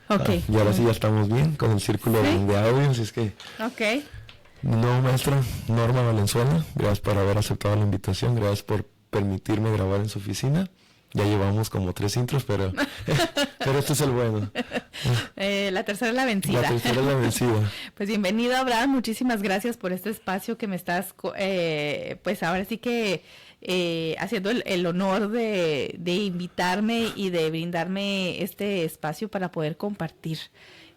Ok. Y ahora sí ya estamos bien con el círculo de audio, así es que... Ok. No, maestra Norma Valenzuela, gracias por haber aceptado la invitación, gracias por permitirme grabar en su oficina. Ya llevamos como 3 intros, pero este es el bueno. La tercera es la vencida. La tercera es la vencida. Pues bienvenido, Abraham, muchísimas gracias por este espacio que me estás, pues ahora sí que haciendo el honor de invitarme y de brindarme este espacio para poder compartir.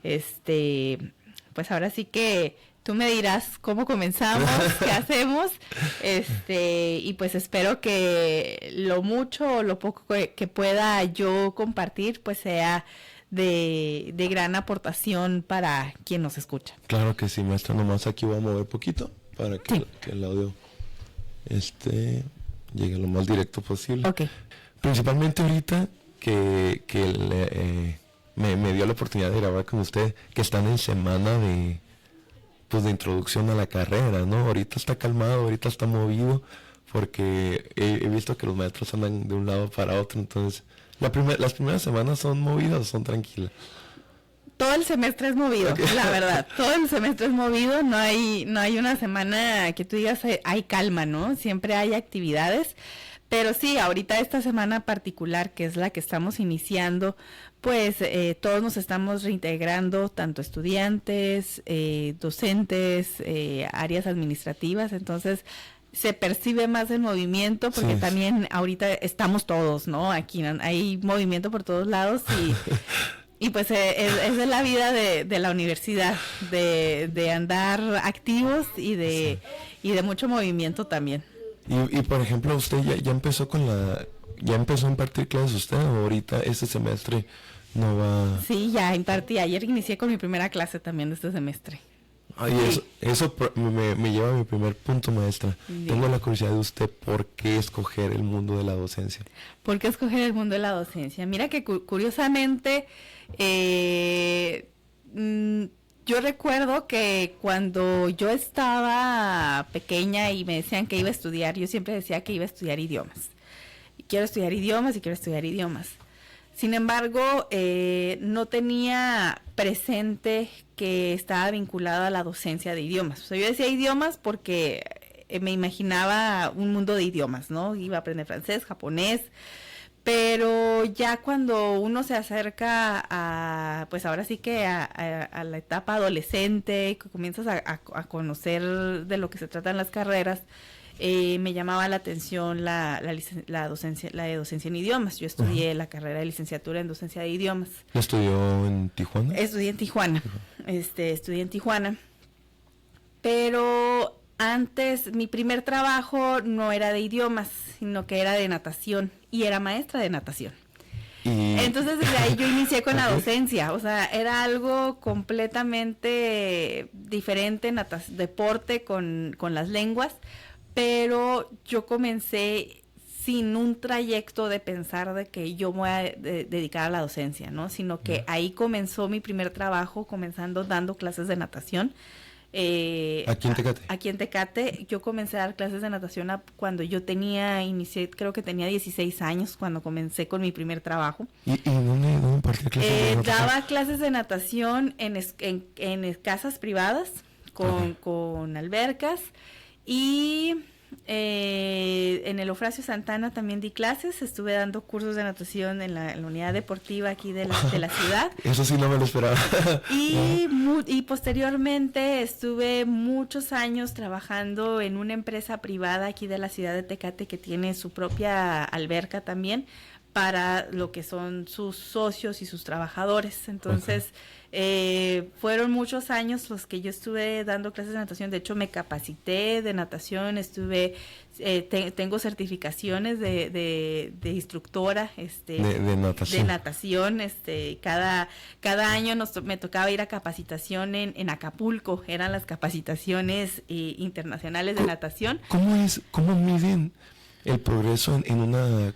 Pues ahora sí que tú me dirás cómo comenzamos, qué hacemos, y pues espero que lo mucho o lo poco que pueda yo compartir, pues sea de gran aportación para quien nos escucha. Claro que sí, maestra, nomás aquí voy a mover poquito para que, que el audio llegue lo más directo posible. Ok. Principalmente ahorita que me dio la oportunidad de grabar con usted, que están en semana de introducción a la carrera, ¿no? Ahorita está calmado, ahorita está movido, porque he visto que los maestros andan de un lado para otro, entonces las primeras semanas son movidas o son tranquilas. Todo el semestre es movido, okay. La verdad, todo el semestre es movido, no hay una semana que tú digas hay calma, ¿no? Siempre hay actividades. Pero sí, ahorita esta semana particular, que es la que estamos iniciando, pues todos nos estamos reintegrando, tanto estudiantes, docentes, áreas administrativas, entonces se percibe más el movimiento, porque también ahorita estamos todos, ¿no? Aquí hay movimiento por todos lados y pues es de la vida de la universidad, de andar activos y de mucho movimiento también. Y por ejemplo, usted ya empezó ya empezó a impartir clases usted, o ahorita este semestre no va... Sí, ya impartí, ayer inicié con mi primera clase también de este semestre. Ay, sí. Eso me lleva a mi primer punto, maestra. Sí. Tengo la curiosidad de usted, ¿por qué escoger el mundo de la docencia? ¿Por qué escoger el mundo de la docencia? Mira que curiosamente, yo recuerdo que cuando yo estaba pequeña y me decían que iba a estudiar, yo siempre decía que iba a estudiar idiomas. Quiero estudiar idiomas y quiero estudiar idiomas. Sin embargo, no tenía presente que estaba vinculado a la docencia de idiomas. O sea, yo decía idiomas porque me imaginaba un mundo de idiomas, ¿no? Iba a aprender francés, japonés. Pero ya cuando uno se acerca a, pues ahora sí que a la etapa adolescente, que comienzas a conocer de lo que se tratan las carreras, me llamaba la atención la docencia en idiomas. Yo estudié la carrera de licenciatura en docencia de idiomas. ¿La estudió en Tijuana? Estudié en Tijuana, estudié en Tijuana, pero antes mi primer trabajo no era de idiomas, sino que era de natación, y era maestra de natación. Entonces desde ahí yo inicié con la docencia, o sea, era algo completamente diferente, deporte con las lenguas, pero yo comencé sin un trayecto de pensar de que yo me voy a dedicar a la docencia, ¿no? Sino que ahí comenzó mi primer trabajo, dando clases de natación. ¿Aquí en Tecate? Aquí en Tecate. Yo comencé a dar clases de natación cuando yo inicié, creo que tenía 16 años cuando comencé con mi primer trabajo. ¿Y dónde impartía clases de natación? Daba clases de natación en casas privadas con albercas, y en el Eufrasio Santana también di clases, estuve dando cursos de natación en la unidad deportiva aquí de la ciudad. Eso sí no me lo esperaba. Y posteriormente estuve muchos años trabajando en una empresa privada aquí de la ciudad de Tecate que tiene su propia alberca también para lo que son sus socios y sus trabajadores. Entonces, fueron muchos años los que yo estuve dando clases de natación. De hecho, me capacité de natación, tengo certificaciones de instructora de natación. Cada año me tocaba ir a capacitación en Acapulco. Eran las capacitaciones internacionales de natación. ¿Cómo miden el progreso en una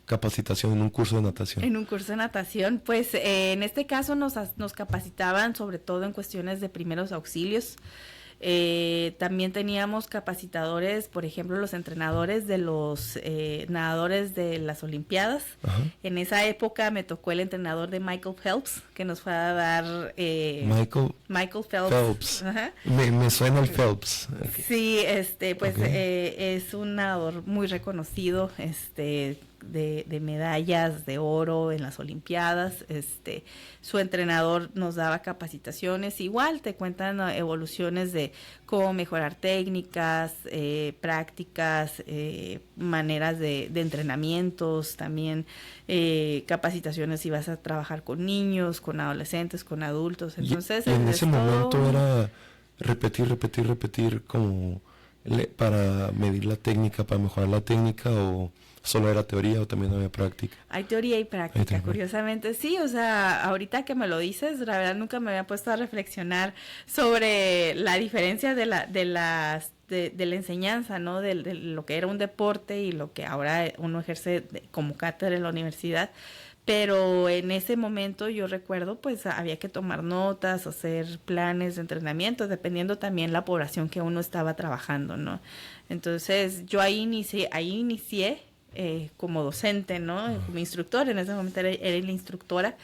capacitación, en un curso de natación? En un curso de natación, pues en este caso nos capacitaban sobre todo en cuestiones de primeros auxilios. También teníamos capacitadores, por ejemplo, los entrenadores de los nadadores de las Olimpiadas. Ajá. En esa época me tocó el entrenador de Michael Phelps, que nos fue a dar... Michael Phelps. Ajá. Me suena el Phelps. Okay. Sí, pues okay. Es un nadador muy reconocido, de medallas de oro en las Olimpiadas. Su entrenador nos daba capacitaciones, igual te cuentan evoluciones de cómo mejorar técnicas, prácticas, maneras de entrenamientos, también capacitaciones si vas a trabajar con niños, con adolescentes, con adultos. Entonces, y en ese momento era repetir como para medir la técnica, para mejorar la técnica, o solo era teoría o también había práctica. Hay teoría y práctica, curiosamente. Sí, o sea, ahorita que me lo dices, la verdad nunca me había puesto a reflexionar sobre la diferencia de la enseñanza, ¿no? De lo que era un deporte y lo que ahora uno ejerce como cátedra en la universidad. Pero en ese momento yo recuerdo, pues había que tomar notas, hacer planes de entrenamiento, dependiendo también la población que uno estaba trabajando, ¿no? Entonces yo ahí inicié como docente, ¿no? Como instructor, en ese momento era la instructora,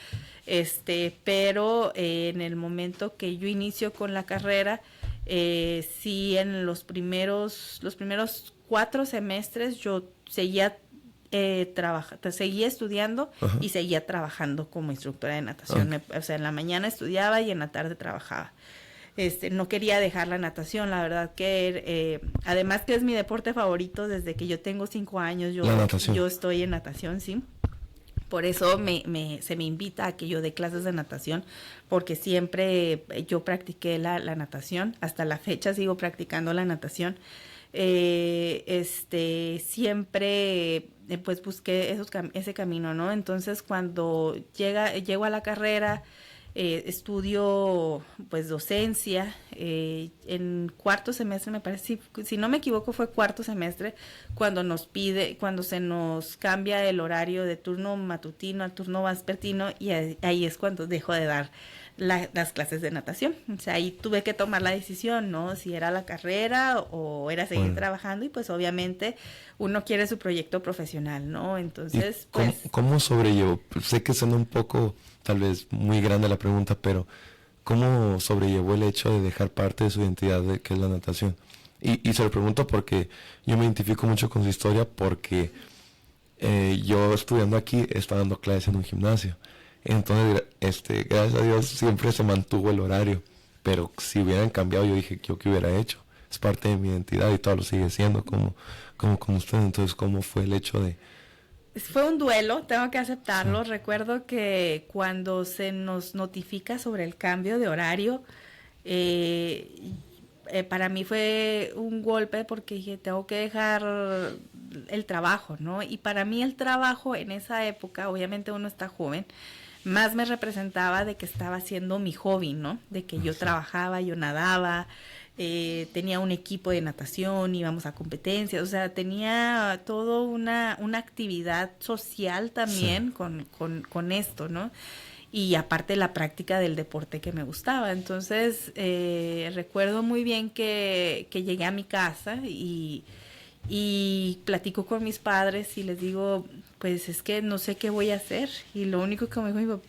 pero en el momento que yo inicio con la carrera, sí, en los primeros 4 semestres yo seguía estudiando. Ajá. Y seguía trabajando como instructora de natación. O sea, en la mañana estudiaba y en la tarde trabajaba. No quería dejar la natación, la verdad que además que es mi deporte favorito desde que yo tengo 5 años, yo estoy en natación, sí. Por eso se me invita a que yo dé clases de natación, porque siempre yo practiqué la natación, hasta la fecha sigo practicando la natación. Siempre pues busqué ese camino, ¿no? Entonces cuando llego a la carrera, estudio pues docencia, en 4º semestre me parece, si no me equivoco fue 4º semestre, cuando se nos cambia el horario de turno matutino al turno vespertino, y ahí es cuando dejo de dar las clases de natación. O sea, ahí tuve que tomar la decisión, ¿no? Si era la carrera o era seguir trabajando, y pues obviamente uno quiere su proyecto profesional, ¿no? Entonces, pues... ¿Cómo sobrellevó? Sé que suena un poco, tal vez, muy grande la pregunta, pero ¿cómo sobrellevó el hecho de dejar parte de su identidad, que es la natación? Y se lo pregunto porque yo me identifico mucho con su historia, porque yo estudiando aquí estaba dando clases en un gimnasio. Entonces, gracias a Dios siempre se mantuvo el horario, pero si hubieran cambiado, yo dije, ¿yo qué hubiera hecho? Es parte de mi identidad y todo lo sigue siendo como con usted. Entonces, ¿cómo fue el hecho de...? Fue un duelo, tengo que aceptarlo. Sí. Recuerdo que cuando se nos notifica sobre el cambio de horario, para mí fue un golpe, porque dije, tengo que dejar el trabajo, ¿no? Y para mí el trabajo en esa época, obviamente uno está joven, más me representaba de que estaba haciendo mi hobby, ¿no? De que yo trabajaba, yo nadaba, tenía un equipo de natación, íbamos a competencias, o sea, tenía todo una actividad social también con esto, ¿no? Y aparte la práctica del deporte que me gustaba. Entonces, recuerdo muy bien que llegué a mi casa y platico con mis padres y les digo, pues es que no sé qué voy a hacer. Y lo único que me dijo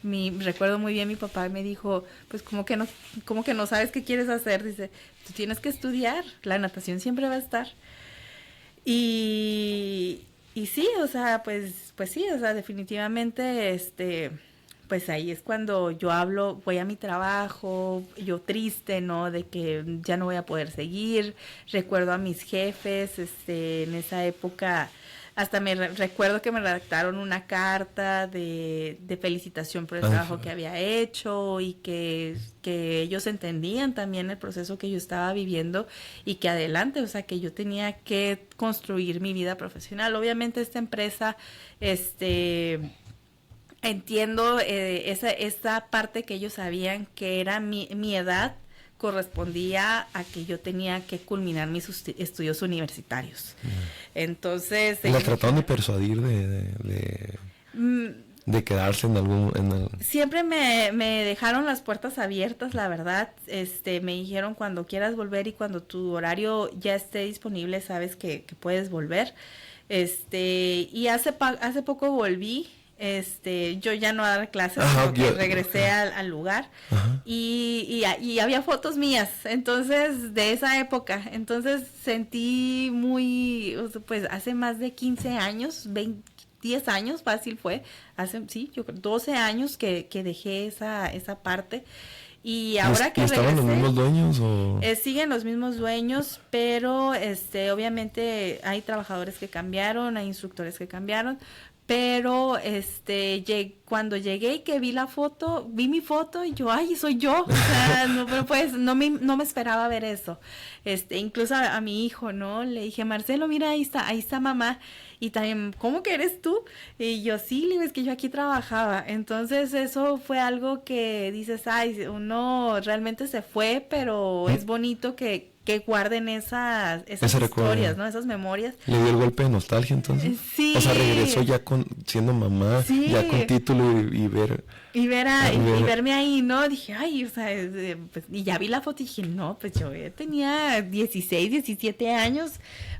recuerdo muy bien, mi papá me dijo, pues como que no sabes qué quieres hacer. Dice, tú tienes que estudiar, la natación siempre va a estar. Y sí, o sea, pues sí, o sea, definitivamente, pues ahí es cuando yo voy a mi trabajo, yo triste, ¿no? De que ya no voy a poder seguir. Recuerdo a mis jefes, en esa época, hasta recuerdo que me redactaron una carta de felicitación por el trabajo que había hecho, y que ellos entendían también el proceso que yo estaba viviendo, y que adelante, o sea, que yo tenía que construir mi vida profesional. Obviamente esta empresa, entiendo esta parte que ellos sabían que era mi edad, correspondía a que yo tenía que culminar mis estudios universitarios. Entonces... ¿La trataron de persuadir de de quedarse en algún... Siempre me dejaron las puertas abiertas, la verdad. Me dijeron cuando quieras volver y cuando tu horario ya esté disponible, sabes que puedes volver. Y hace poco volví. Yo ya no a dar clases, sino que regresé al lugar. Y había fotos mías, entonces, de esa época. Entonces sentí muy, pues hace más de 15 años, 10 años fácil fue, yo creo 12 años que dejé esa parte. Y ahora que ¿Estaban regresé, los mismos dueños o...? Siguen los mismos dueños, pero obviamente hay trabajadores que cambiaron, hay instructores que cambiaron, pero cuando llegué y que vi mi foto y yo, ay, soy yo, o sea, no me esperaba ver eso. Incluso a mi hijo, ¿no? Le dije, Marcelo, mira, ahí está mamá. Y también, ¿cómo que eres tú? Y yo, sí, le digo, es que yo aquí trabajaba. Entonces, eso fue algo que dices, ay, uno realmente se fue, pero es bonito que guarden esas historias, ¿no? Esas memorias. ¿Le dio el golpe de nostalgia entonces? Sí. O sea, regresó ya siendo mamá, sí. ya con título y ver... Y verme ahí, ¿no? Dije, ay, o sea, pues, y ya vi la foto y dije, no, pues yo tenía 16, 17 años,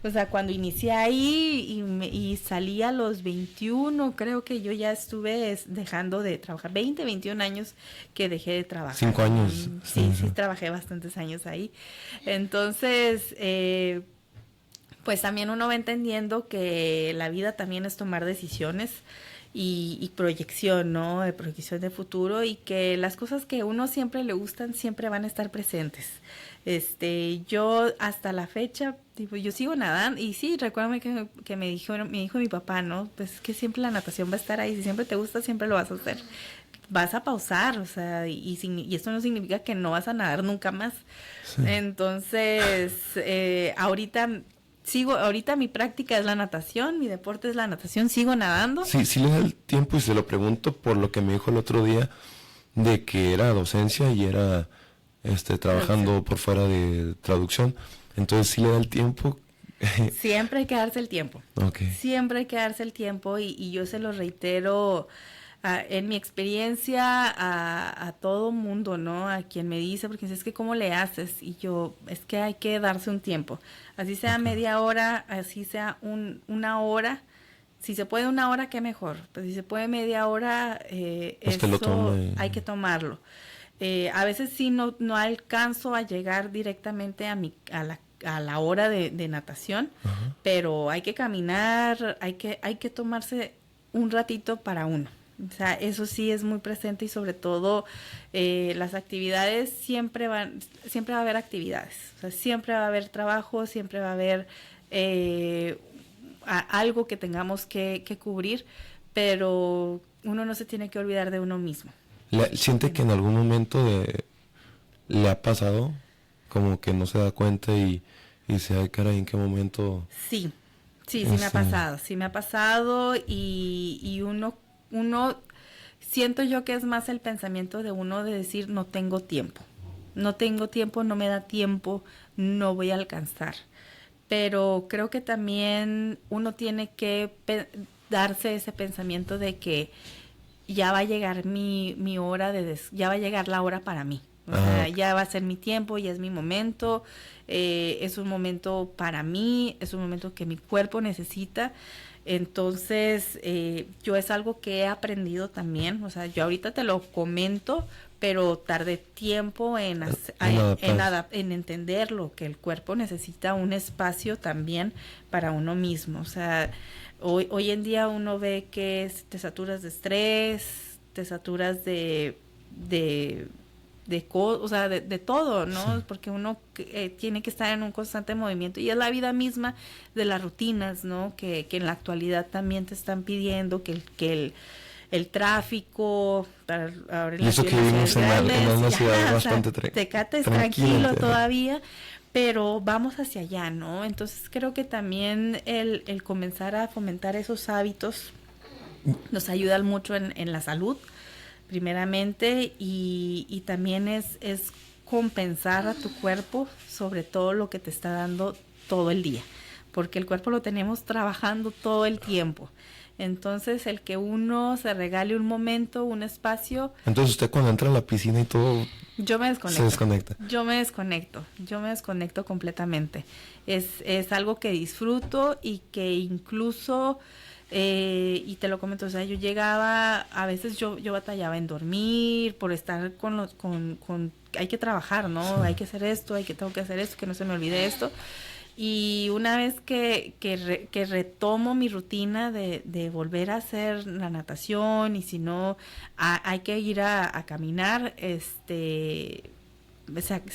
o sea, cuando inicié ahí y salí a los 21, creo que yo ya estuve dejando de trabajar, 20, 21 años que dejé de trabajar. 5 años. Sí, trabajé bastantes años ahí. Entonces, pues también uno va entendiendo que la vida también es tomar decisiones y proyección, ¿no? De proyección de futuro, y que las cosas que a uno siempre le gustan siempre van a estar presentes. Yo hasta la fecha, tipo, yo sigo nadando, y sí, recuérdame que me dijo mi papá, ¿no? Pues que siempre la natación va a estar ahí, si siempre te gusta, siempre lo vas a hacer. Vas a pausar, o sea, y esto no significa que no vas a nadar nunca más. Sí. Entonces, ahorita mi práctica es la natación, mi deporte es la natación, sigo nadando. Sí le da el tiempo, y se lo pregunto por lo que me dijo el otro día de que era docencia y era trabajando por fuera de traducción. Entonces sí le da el tiempo. Siempre hay que darse el tiempo. Okay. Siempre hay que darse el tiempo, y yo se lo reitero en mi experiencia a todo mundo, ¿no? A quien me dice, porque es que ¿cómo le haces? Y yo, es que hay que darse un tiempo. Así sea media hora, así sea una hora. Si se puede una hora, qué mejor. Pues si se puede media hora, eso hay que tomarlo. A veces sí no alcanzo a llegar directamente a la hora de natación, pero hay que caminar, hay que tomarse un ratito para uno. O sea, eso sí es muy presente, y sobre todo las actividades, siempre va a haber actividades. O sea, siempre va a haber trabajo, siempre va a haber algo que tengamos que cubrir, pero uno no se tiene que olvidar de uno mismo. ¿Siente que en algún momento le ha pasado? Como que no se da cuenta y dice, ay, caray, ¿en qué momento? Sí me ha pasado, y uno siento yo que es más el pensamiento de uno de decir, no tengo tiempo, no me da tiempo, no voy a alcanzar. Pero creo que también uno tiene que darse ese pensamiento de que ya va a llegar mi hora ya va a llegar la hora para mí. O sea, ya va a ser mi tiempo, ya es mi momento, es un momento para mí, es un momento que mi cuerpo necesita. Entonces, yo es algo que he aprendido también, o sea, yo ahorita te lo comento, pero tardé tiempo en entenderlo, que el cuerpo necesita un espacio también para uno mismo. O sea, hoy en día uno ve que te saturas de estrés, te saturas de todo, ¿no? Sí. Porque uno tiene que estar en un constante movimiento, y es la vida misma de las rutinas, ¿no? Que en la actualidad también te están pidiendo que el tráfico, ahora en y eso que vivimos en una ciudad bastante Tecate es tranquilo todavía, pero vamos hacia allá, ¿no? Entonces creo que también el comenzar a fomentar esos hábitos nos ayuda mucho en la salud, primeramente, y también es compensar a tu cuerpo sobre todo lo que te está dando todo el día, porque el cuerpo lo tenemos trabajando todo el tiempo. Entonces, el que uno se regale un momento, un espacio. Entonces usted cuando entra a la piscina y todo, Yo me desconecto. se desconecta. Yo me desconecto completamente. Es algo que disfruto y que incluso, y te lo comento, o sea, yo llegaba, a veces yo batallaba en dormir por estar hay que trabajar, ¿no? Sí. Hay que hacer esto, tengo que hacer esto, que no se me olvide esto. Y una vez que retomo mi rutina de volver a hacer la natación, y si no, hay que ir a caminar, se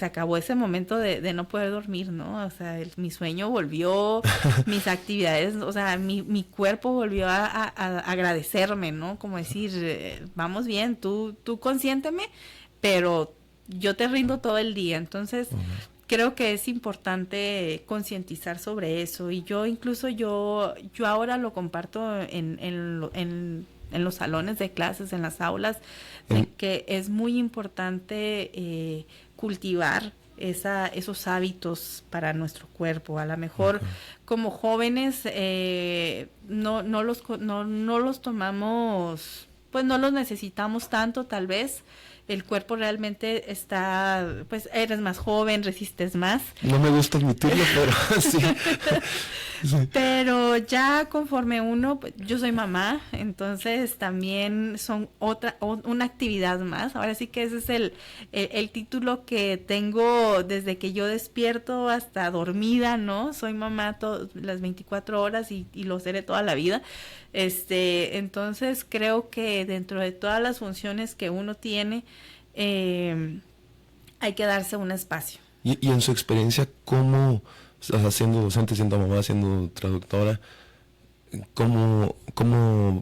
acabó ese momento de no poder dormir, ¿no? O sea, mi sueño volvió, mis actividades, o sea, mi cuerpo volvió a agradecerme, ¿no? Como decir, vamos bien, tú consiénteme, pero yo te rindo todo el día. Entonces, creo que es importante concientizar sobre eso, y yo ahora lo comparto en los salones de clases, en las aulas, de que es muy importante cultivar esos hábitos para nuestro cuerpo. A lo mejor como jóvenes no los tomamos, pues no los necesitamos tanto, tal vez. El cuerpo realmente está, pues eres más joven, resistes más. No me gusta admitirlo, pero sí. Sí. Pero ya conforme uno, pues, yo soy mamá, entonces también son una actividad más. Ahora sí que ese es el título que tengo desde que yo despierto hasta dormida, ¿no? Soy mamá las 24 horas y lo seré toda la vida. Entonces creo que dentro de todas las funciones que uno tiene, hay que darse un espacio. Y en su experiencia, ¿cómo, o sea, siendo docente, siendo mamá, siendo traductora, cómo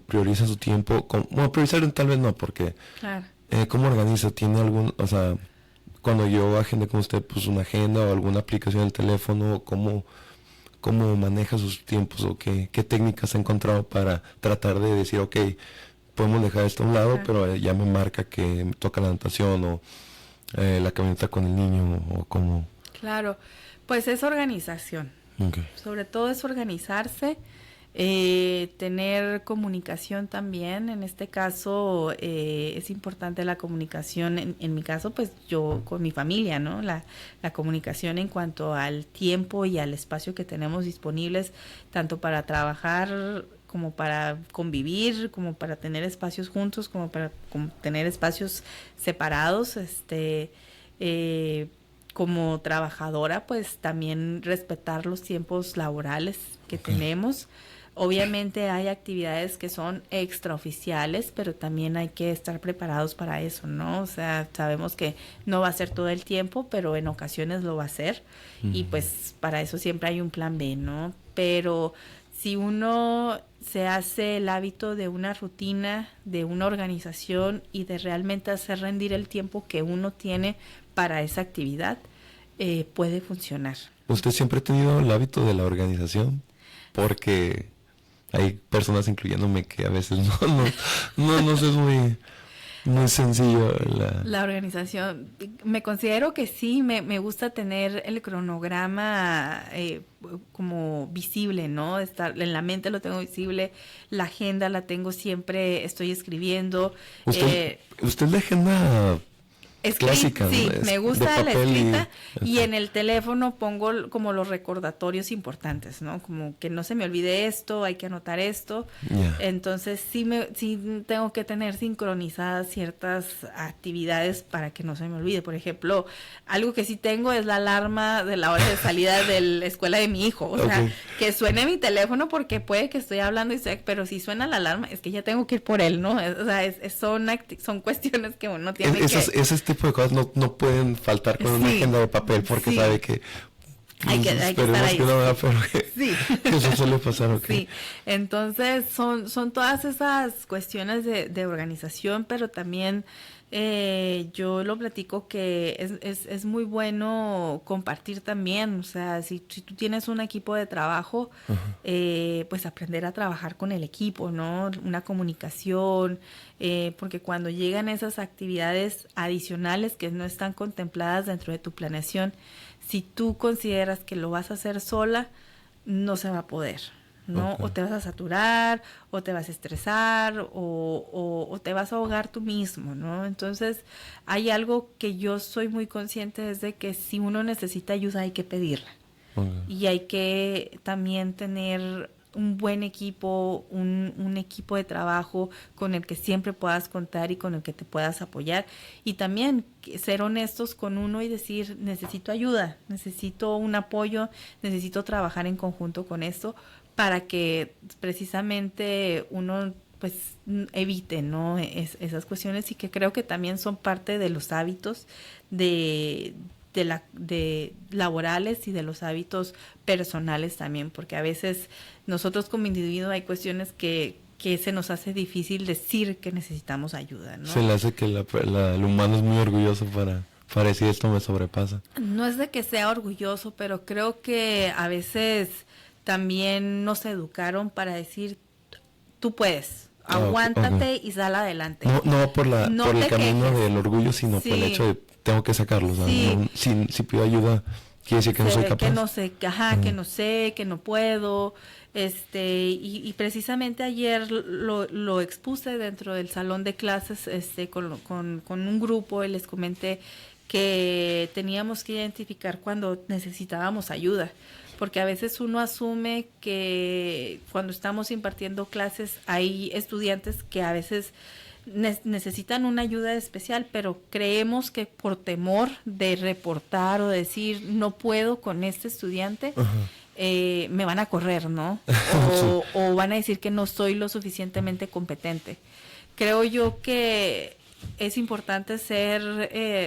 prioriza su tiempo? Bueno, priorizar tal vez no, porque Claro. ¿Cómo organiza? ¿Tiene algún, o sea, cuando yo agende con usted, pues una agenda o alguna aplicación del teléfono, cómo maneja sus tiempos o qué técnicas ha encontrado para tratar de decir, ok, podemos dejar esto a un lado, pero ya me marca que me toca la natación o la caminata con el niño o cómo? Claro, pues es organización. Okay. Sobre todo es organizarse, tener comunicación también. En este caso es importante la comunicación, en mi caso pues yo con mi familia, ¿no? La comunicación en cuanto al tiempo y al espacio que tenemos disponibles, tanto para trabajar como para convivir, como para tener espacios juntos, como para tener espacios separados. Como trabajadora, pues también respetar los tiempos laborales que tenemos. Obviamente hay actividades que son extraoficiales, pero también hay que estar preparados para eso, ¿no? O sea, sabemos que no va a ser todo el tiempo, pero en ocasiones lo va a ser. Y pues para eso siempre hay un plan B, ¿no? Pero si uno se hace el hábito de una rutina, de una organización y de realmente hacer rendir el tiempo que uno tiene para esa actividad, puede funcionar. ¿Usted siempre ha tenido el hábito de la organización? Porque hay personas, incluyéndome, que a veces no es muy sencillo la organización. Me considero que sí, me gusta tener el cronograma como visible, ¿no? Estar en la mente, lo tengo visible, la agenda la tengo siempre, estoy escribiendo. ¿Usted la agenda clásica? Sí, ¿no? me gusta la escrita y okay. en el teléfono pongo como los recordatorios importantes, ¿no? Como que no se me olvide esto, hay que anotar esto. Yeah. Entonces sí tengo que tener sincronizadas ciertas actividades para que no se me olvide. Por ejemplo, algo que sí tengo es la alarma de la hora de salida de la escuela de mi hijo. O sea, que suene mi teléfono porque puede que estoy hablando pero si suena la alarma es que ya tengo que ir por él, ¿no? O sea, son cuestiones que uno tiene Ese tipo de cosas no pueden faltar con una agenda de papel porque sabe que hay que estar ahí. Que no, pero eso suele pasar, okay. Sí, entonces son todas esas cuestiones de organización, pero también yo lo platico que es muy bueno compartir también. O sea, si tú tienes un equipo de trabajo, pues aprender a trabajar con el equipo, ¿no? Una comunicación, porque cuando llegan esas actividades adicionales que no están contempladas dentro de tu planeación, si tú consideras que lo vas a hacer sola, no se va a poder. ¿no? Okay. O te vas a saturar, o te vas a estresar, o te vas a ahogar tú mismo, ¿no? Entonces, hay algo que yo soy muy consciente es de que si uno necesita ayuda hay que pedirla. Okay. Y hay que también tener un buen equipo, un equipo de trabajo con el que siempre puedas contar y con el que te puedas apoyar. Y también ser honestos con uno y decir, necesito ayuda, necesito un apoyo, necesito trabajar en conjunto con esto para que precisamente uno pues evite, ¿no? Esas cuestiones, y que creo que también son parte de los hábitos de laborales y de los hábitos personales también, porque a veces nosotros como individuo hay cuestiones que se nos hace difícil decir que necesitamos ayuda, ¿no? Se le hace que el humano es muy orgulloso para decir esto me sobrepasa. No es de que sea orgulloso, pero creo que a veces también nos educaron para decir, tú puedes, aguántate y sal adelante. No por No por el te camino quejes. del orgullo, sino por el Sí. hecho de tengo que sacarlo. O sea, Sí. no, si pido ayuda, quiere decir que no Se soy ve capaz. que no sé, que no sé, que no puedo, y precisamente ayer lo expuse dentro del salón de clases, con un grupo, y les comenté que teníamos que identificar cuando necesitábamos ayuda, porque a veces uno asume que cuando estamos impartiendo clases hay estudiantes que a veces necesitan una ayuda especial, pero creemos que por temor de reportar o decir no puedo con este estudiante, me van a correr, ¿no? O van a decir que no soy lo suficientemente competente. Creo yo que es importante ser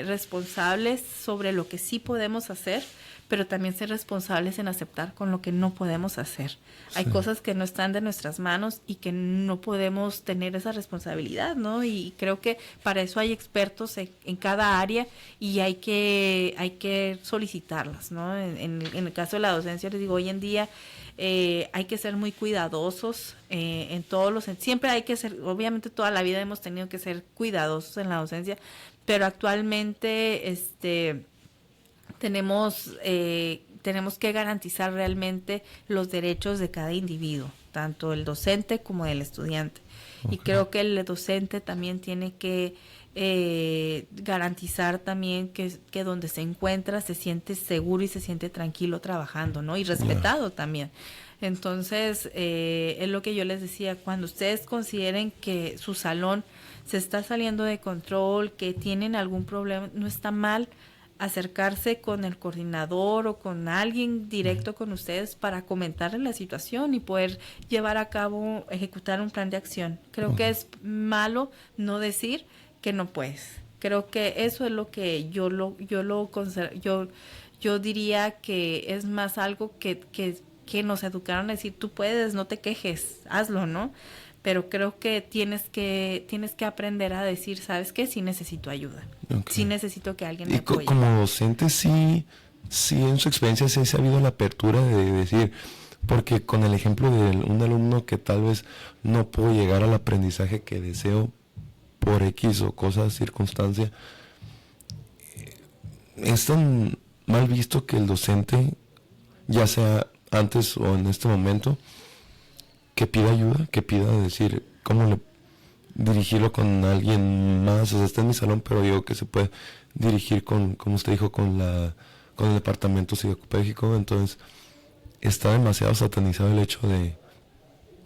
responsables sobre lo que sí podemos hacer, pero también ser responsables en aceptar con lo que no podemos hacer. Sí. Hay cosas que no están de nuestras manos y que no podemos tener esa responsabilidad, ¿no? Y creo que para eso hay expertos en cada área y hay que solicitarlas, ¿no? En el caso de la docencia, les digo, hoy en día hay que ser muy cuidadosos en todos los... Siempre hay que ser, obviamente toda la vida hemos tenido que ser cuidadosos en la docencia, pero actualmente tenemos que garantizar realmente los derechos de cada individuo, tanto el docente como el estudiante. Okay. Y creo que el docente también tiene que garantizar también que donde se encuentra se siente seguro y se siente tranquilo trabajando, ¿no? Y respetado también. Entonces, es lo que yo les decía, cuando ustedes consideren que su salón se está saliendo de control, que tienen algún problema, no está mal acercarse con el coordinador o con alguien directo con ustedes para comentarle la situación y poder llevar a cabo, ejecutar un plan de acción. Creo que es malo no decir que no puedes. Creo que eso es lo que yo diría que es más algo que nos educaron a decir, tú puedes, no te quejes, hazlo, ¿no? Pero creo que tienes que aprender a decir, ¿sabes qué? Sí necesito ayuda. Okay. Sí necesito que alguien me apoye. Y como docente, sí en su experiencia sí ha habido la apertura de decir, porque con el ejemplo de un alumno que tal vez no pudo llegar al aprendizaje que deseo por X o cosas, circunstancia, es tan mal visto que el docente, ya sea antes o en este momento, que pida ayuda, que pida decir cómo dirigirlo con alguien más. O sea, está en mi salón, pero digo que se puede dirigir con, como usted dijo, con el departamento psicopedagógico. Entonces está demasiado satanizado el hecho de,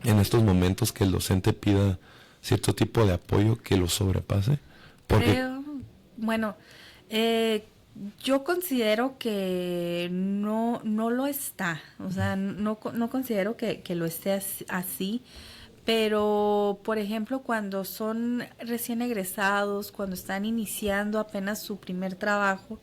en estos momentos, que el docente pida cierto tipo de apoyo que lo sobrepase. Porque bueno, yo considero que no lo está, o sea, no considero que lo esté así, pero por ejemplo cuando son recién egresados, cuando están iniciando apenas su primer trabajo,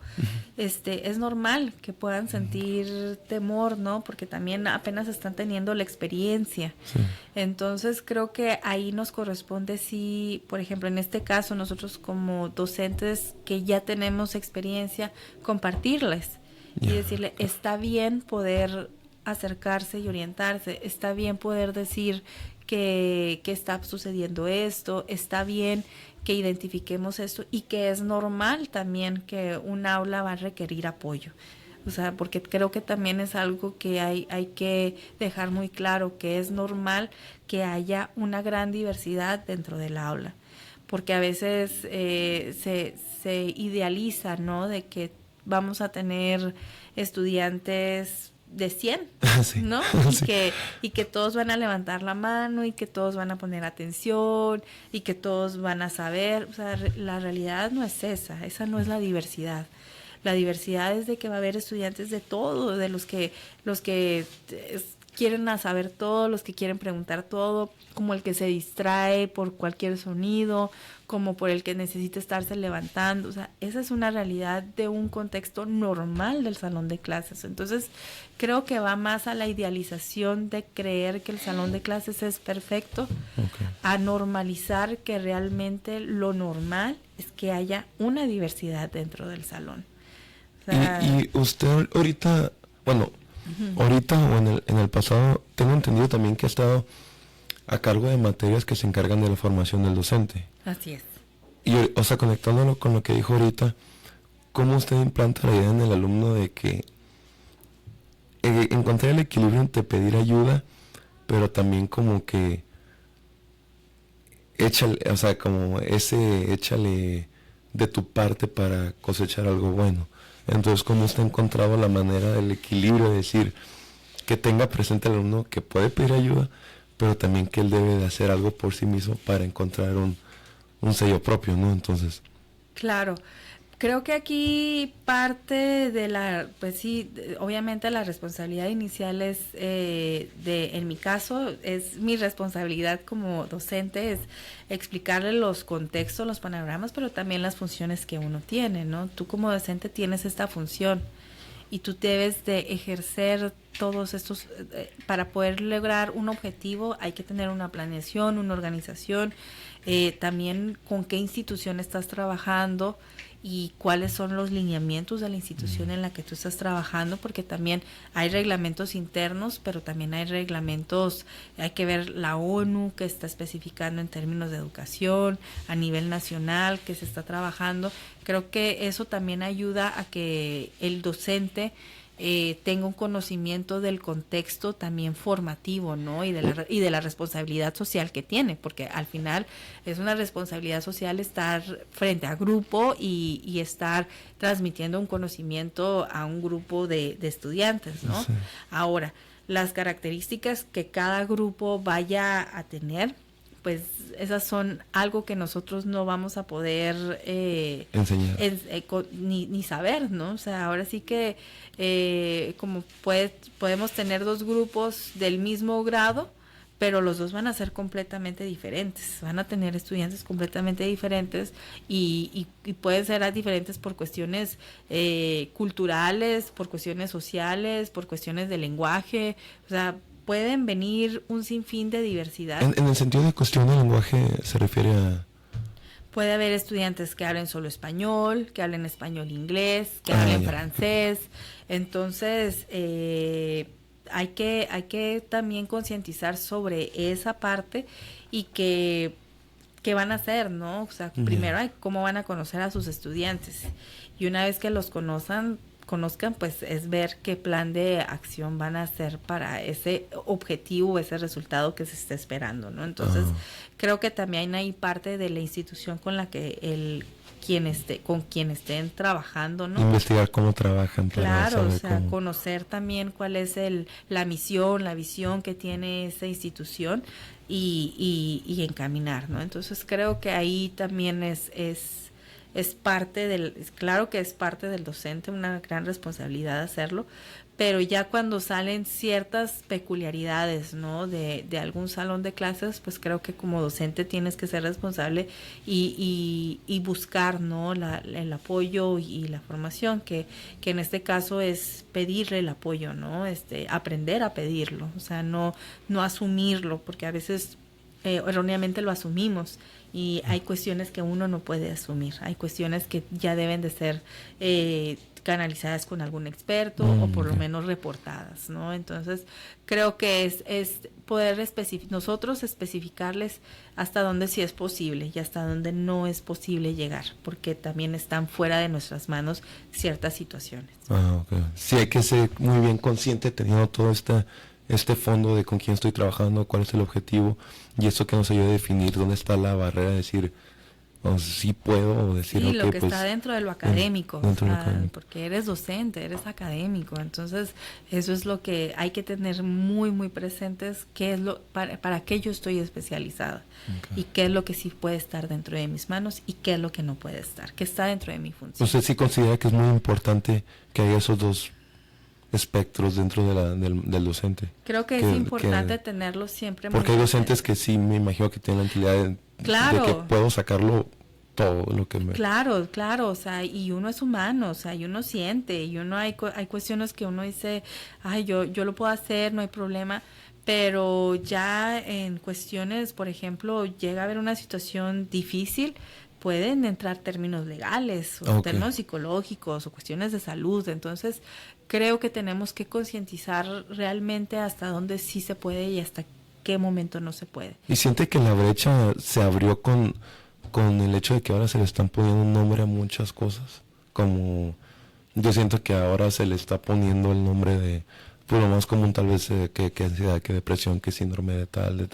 es normal que puedan sentir temor, ¿no? Porque también apenas están teniendo la experiencia. Sí. Entonces creo que ahí nos corresponde, sí, por ejemplo, en este caso nosotros como docentes que ya tenemos experiencia, compartirles y decirle, está bien poder acercarse y orientarse, está bien poder decir que está sucediendo esto, está bien que identifiquemos esto y que es normal también que un aula va a requerir apoyo. O sea, porque creo que también es algo que hay que dejar muy claro, que es normal que haya una gran diversidad dentro del aula, porque a veces se idealiza, ¿no? De que vamos a tener estudiantes de 100, Sí. ¿no? Sí. Y que todos van a levantar la mano y que todos van a poner atención y que todos van a saber. O sea, la realidad no es esa no es la diversidad. La diversidad es de que va a haber estudiantes de todo, de los que quieren saber todo, los que quieren preguntar todo, como el que se distrae por cualquier sonido, como por el que necesita estarse levantando. O sea, esa es una realidad de un contexto normal del salón de clases. Entonces, creo que va más a la idealización de creer que el salón de clases es perfecto, Okay. a normalizar que realmente lo normal es que haya una diversidad dentro del salón. O sea, Y usted ahorita, bueno, ahorita o en el pasado, tengo entendido también que ha estado a cargo de materias que se encargan de la formación del docente. así es. Y, o sea, conectándolo con lo que dijo ahorita, ¿cómo usted implanta la idea en el alumno de que encontrar el equilibrio entre pedir ayuda, pero también como que échale, o sea, como échale de tu parte para cosechar algo bueno? Entonces, ¿cómo usted ha encontrado la manera del equilibrio de decir que tenga presente el alumno que puede pedir ayuda, pero también que él debe de hacer algo por sí mismo para encontrar un sello propio, ¿no? Entonces, Claro, creo que aquí parte de pues sí, obviamente la responsabilidad inicial es, en mi caso, es mi responsabilidad como docente, es explicarle los contextos, los panoramas, pero también las funciones que uno tiene, ¿no? Tú como docente tienes esta función y tú debes de ejercer todos estos, para poder lograr un objetivo hay que tener una planeación, una organización, también con qué institución estás trabajando y cuáles son los lineamientos de la institución en la que tú estás trabajando, porque también hay reglamentos internos, pero también hay reglamentos, hay que ver la ONU que está especificando en términos de educación, a nivel nacional que se está trabajando. Creo que eso también ayuda a que el docente tenga un conocimiento del contexto también formativo, ¿no? Y de la responsabilidad social que tiene, porque al final es una responsabilidad social estar frente a grupo y estar transmitiendo un conocimiento a un grupo de estudiantes, ¿no? sí. Ahora, las características que cada grupo vaya a tener, pues esas son algo que nosotros no vamos a poder Enseñar. ni saber, ¿no? O sea, ahora sí que como podemos tener dos grupos del mismo grado, pero los dos van a ser completamente diferentes, van a tener estudiantes completamente diferentes y pueden ser diferentes por cuestiones culturales, por cuestiones sociales, por cuestiones de lenguaje, o sea, pueden venir un sinfín de diversidad. En el sentido de cuestión de lenguaje se refiere a... Puede haber estudiantes que hablen solo español, que hablen español-inglés, que hablen ya. francés. Entonces, hay que también concientizar sobre esa parte y qué van a hacer, ¿no? O sea, primero hay cómo van a conocer a sus estudiantes. Y una vez que los conozcan, pues es ver qué plan de acción van a hacer para ese objetivo, ese resultado que se está esperando, ¿no? Entonces, creo que también hay parte de la institución con la que con quien estén trabajando, ¿no? Investigar cómo trabajan. Claro, para o sea, cómo... conocer también cuál es la misión, la visión que tiene esa institución y encaminar, ¿no? Entonces, creo que ahí también es parte claro que es parte del docente, una gran responsabilidad hacerlo, pero ya cuando salen ciertas peculiaridades, ¿no? de algún salón de clases, pues creo que como docente tienes que ser responsable y buscar, ¿no? el apoyo y la formación, que en este caso es pedirle el apoyo, ¿no? Aprender a pedirlo, o sea, no asumirlo, porque a veces erróneamente lo asumimos, y hay cuestiones que uno no puede asumir, hay cuestiones que ya deben de ser canalizadas con algún experto o por lo menos reportadas, ¿no? Entonces creo que es poder nosotros especificarles hasta dónde sí es posible y hasta dónde no es posible llegar, porque también están fuera de nuestras manos ciertas situaciones. Okay. Sí, hay que ser muy bien consciente teniendo todo este fondo de con quién estoy trabajando, cuál es el objetivo, y eso que nos ayuda a definir dónde está la barrera de decir, sí puedo, o decir, sí, okay, lo que pues, está dentro de lo académico, dentro de lo académico, porque eres docente, eres académico, entonces eso es lo que hay que tener muy, muy presentes, qué es para qué yo estoy especializada, y qué es lo que sí puede estar dentro de mis manos y qué es lo que no puede estar, qué está dentro de mi función. ¿Usted sí considera que es muy importante que haya esos dos espectros dentro del docente? Creo que es importante tenerlo siempre. Porque hay docentes que sí, me imagino que tienen la entidad de que puedo sacarlo todo lo que me... Claro, o sea, y uno es humano, o sea, y uno siente, y uno hay cuestiones que uno dice, ay, yo lo puedo hacer, no hay problema, pero ya en cuestiones, por ejemplo, llega a haber una situación difícil, pueden entrar términos legales, o términos psicológicos, o cuestiones de salud. Entonces creo que tenemos que concientizar realmente hasta dónde sí se puede y hasta qué momento no se puede. ¿Y siente que la brecha se abrió con el hecho de que ahora se le están poniendo un nombre a muchas cosas? Como yo siento que ahora se le está poniendo el nombre de, pues lo más común tal vez que ansiedad, que depresión, que síndrome de tal.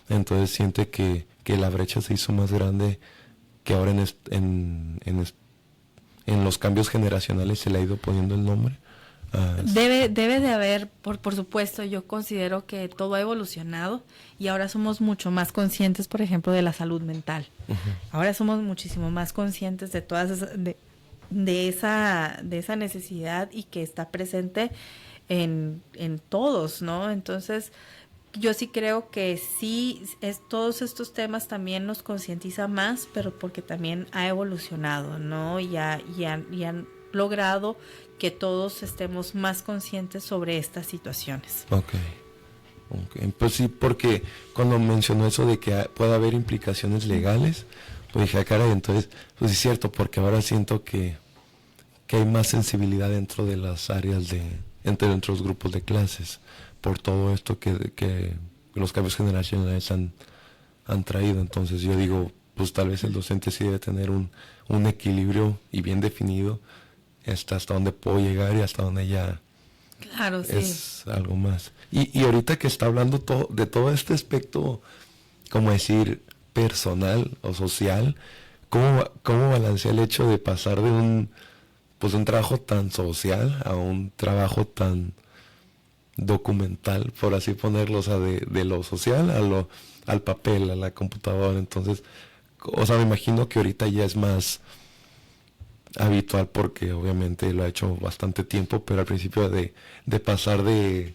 Entonces siente que la brecha se hizo más grande, que ahora en los cambios generacionales se le ha ido poniendo el nombre. Debe de haber, por supuesto, yo considero que todo ha evolucionado y ahora somos mucho más conscientes, por ejemplo, de la salud mental. Ahora somos muchísimo más conscientes de todas de esa necesidad, y que está presente en todos, ¿no? Entonces, yo sí creo que sí, todos estos temas también nos concientiza más, pero porque también ha evolucionado, ¿no? Y han logrado que todos estemos más conscientes sobre estas situaciones. Okay. Pues sí, porque cuando mencionó eso de que puede haber implicaciones legales, pues dije, caray, entonces, pues es cierto, porque ahora siento que hay más sensibilidad dentro de las áreas dentro de los grupos de clases, por todo esto que los cambios generacionales han traído. Entonces yo digo, pues tal vez el docente sí debe tener un equilibrio y bien definido hasta donde puedo llegar y hasta donde ya es algo más. Y ahorita que está hablando de todo este aspecto, como decir, personal o social, ¿cómo balancea el hecho de pasar de un trabajo tan social a un trabajo tan documental, por así ponerlo, o sea, de lo social al papel, a la computadora? Entonces, o sea, me imagino que ahorita ya es más habitual porque obviamente lo ha hecho bastante tiempo, pero al principio de pasar de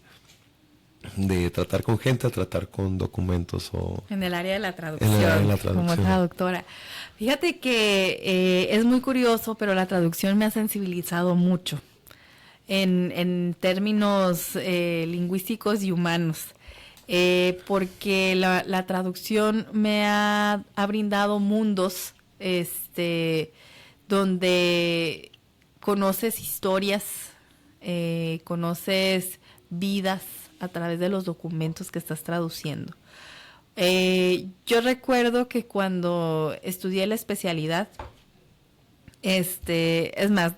tratar con gente a tratar con documentos o... En el área de la traducción, como traductora. Fíjate que es muy curioso, pero la traducción me ha sensibilizado mucho en términos lingüísticos y humanos, porque la traducción me ha brindado mundos donde conoces historias, conoces vidas a través de los documentos que estás traduciendo. Yo recuerdo que cuando estudié la especialidad, es más,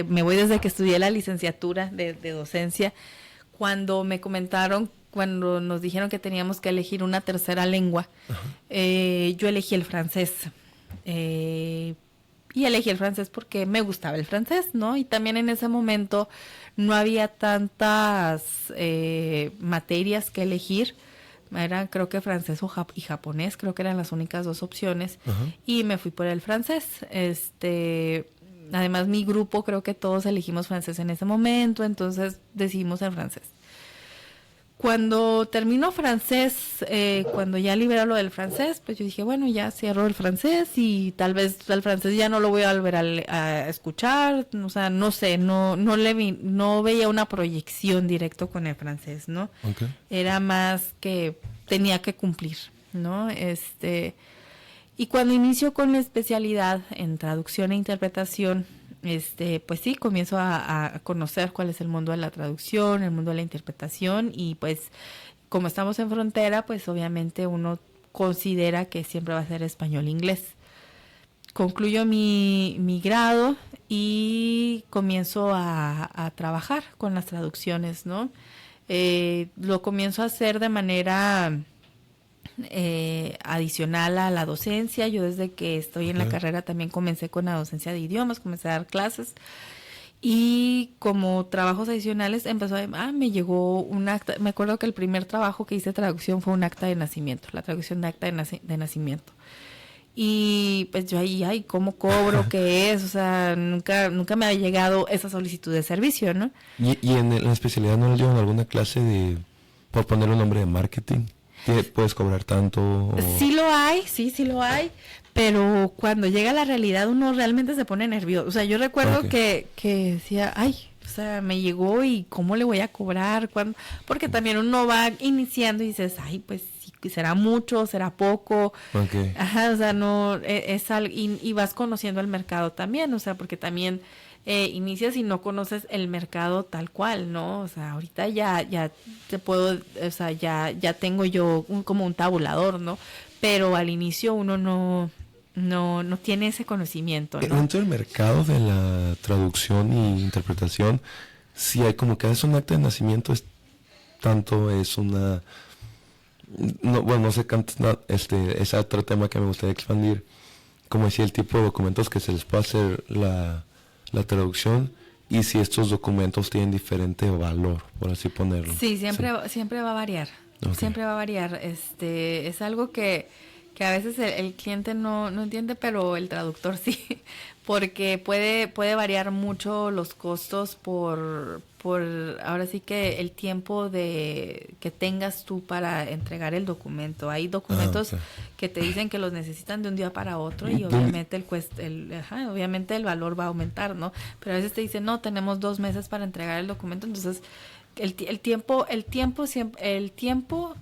me voy desde que estudié la licenciatura de docencia, cuando me comentaron, cuando nos dijeron que teníamos que elegir una tercera lengua, yo elegí el francés. Y elegí el francés porque me gustaba el francés, ¿no? Y también en ese momento no había tantas materias que elegir. Eran, creo que francés y japonés, creo que eran las únicas dos opciones. Y me fui por el francés. Además, mi grupo, creo que todos elegimos francés en ese momento, entonces decidimos el francés. Cuando termino francés, cuando ya libero lo del francés, pues yo dije, bueno, ya cierro el francés y tal vez el francés ya no lo voy a volver a escuchar, o sea, no sé, no veía una proyección directo con el francés, ¿no? Okay. Era más que tenía que cumplir. ¿no? Y cuando inicio con la especialidad en traducción e interpretación, pues sí, comienzo a conocer cuál es el mundo de la traducción, el mundo de la interpretación, y pues como estamos en frontera, pues obviamente uno considera que siempre va a ser español-inglés. Concluyo mi grado y comienzo a trabajar con las traducciones, ¿no? Lo comienzo a hacer de manera adicional a la docencia. Yo desde que estoy en la carrera también comencé con la docencia de idiomas, comencé a dar clases. Y como trabajos adicionales me llegó un acta. Me acuerdo que el primer trabajo que hice de traducción fue un acta de nacimiento, la traducción de acta de nacimiento. Y pues yo ahí, ¿cómo cobro? ¿Qué es? O sea, nunca me ha llegado esa solicitud de servicio, ¿no? ¿Y en la especialidad no le dieron alguna clase de, por poner un nombre, de marketing? ¿Puedes cobrar tanto? O... Sí lo hay, sí lo hay, pero cuando llega la realidad uno realmente se pone nervioso. O sea, yo recuerdo que decía, o sea, me llegó y ¿cómo le voy a cobrar? ¿Cuándo? Porque también uno va iniciando y dices, pues será mucho, será poco. Okay. Ajá, o sea, no, es algo, y vas conociendo el mercado también, o sea, porque también inicias y no conoces el mercado tal cual, ¿no? O sea, ahorita ya te puedo, o sea, ya tengo yo como un tabulador, ¿no? Pero al inicio uno no tiene ese conocimiento, ¿no? Dentro del mercado de la traducción y interpretación, sí hay como que es un acta de nacimiento, es una... No sé, es otro tema que me gustaría expandir, como decía, el tipo de documentos que se les puede hacer la traducción, y si estos documentos tienen diferente valor, por así ponerlo. Sí, siempre va a variar. Okay. Siempre va a variar. Es algo que a veces el cliente no entiende, pero el traductor sí, porque puede variar mucho los costos por ahora sí que el tiempo que tengas tú para entregar el documento. Hay documentos que te dicen que los necesitan de un día para otro, y obviamente obviamente el valor va a aumentar, ¿no? Pero a veces te dicen, no, tenemos 2 meses para entregar el documento. Entonces el tiempo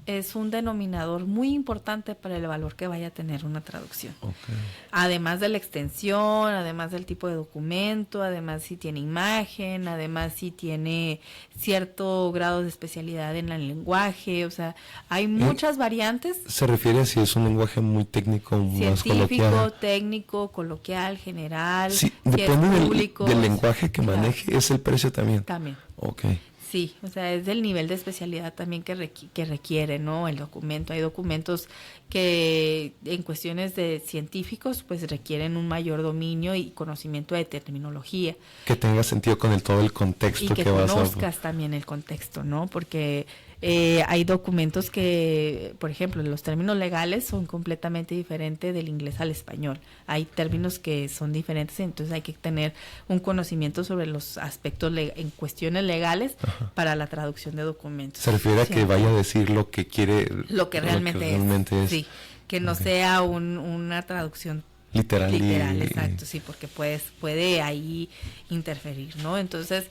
es un denominador muy importante para el valor que vaya a tener una traducción. Okay. Además de la extensión, además del tipo de documento, además si tiene imagen, además si tiene cierto grado de especialidad en el lenguaje, o sea, hay muchas variantes. ¿Se refiere a si es un lenguaje muy técnico, más coloquial? Científico, técnico, coloquial, general, sí, depende del lenguaje que maneje, es el precio también. También. Okay. Sí, o sea, es del nivel de especialidad también que requiere, ¿no? El documento. Hay documentos que en cuestiones de científicos pues requieren un mayor dominio y conocimiento de terminología. Que tenga sentido con todo el contexto que vas a... Y que conozcas también el contexto, ¿no? Porque hay documentos que, por ejemplo, los términos legales son completamente diferentes del inglés al español. Hay términos que son diferentes, entonces hay que tener un conocimiento sobre los aspectos en cuestiones legales para la traducción de documentos. Se refiere a que vaya a decir lo que quiere, lo que realmente es. Sí, que no sea una traducción literal, exacto, sí, porque puede ahí interferir, ¿no? Entonces,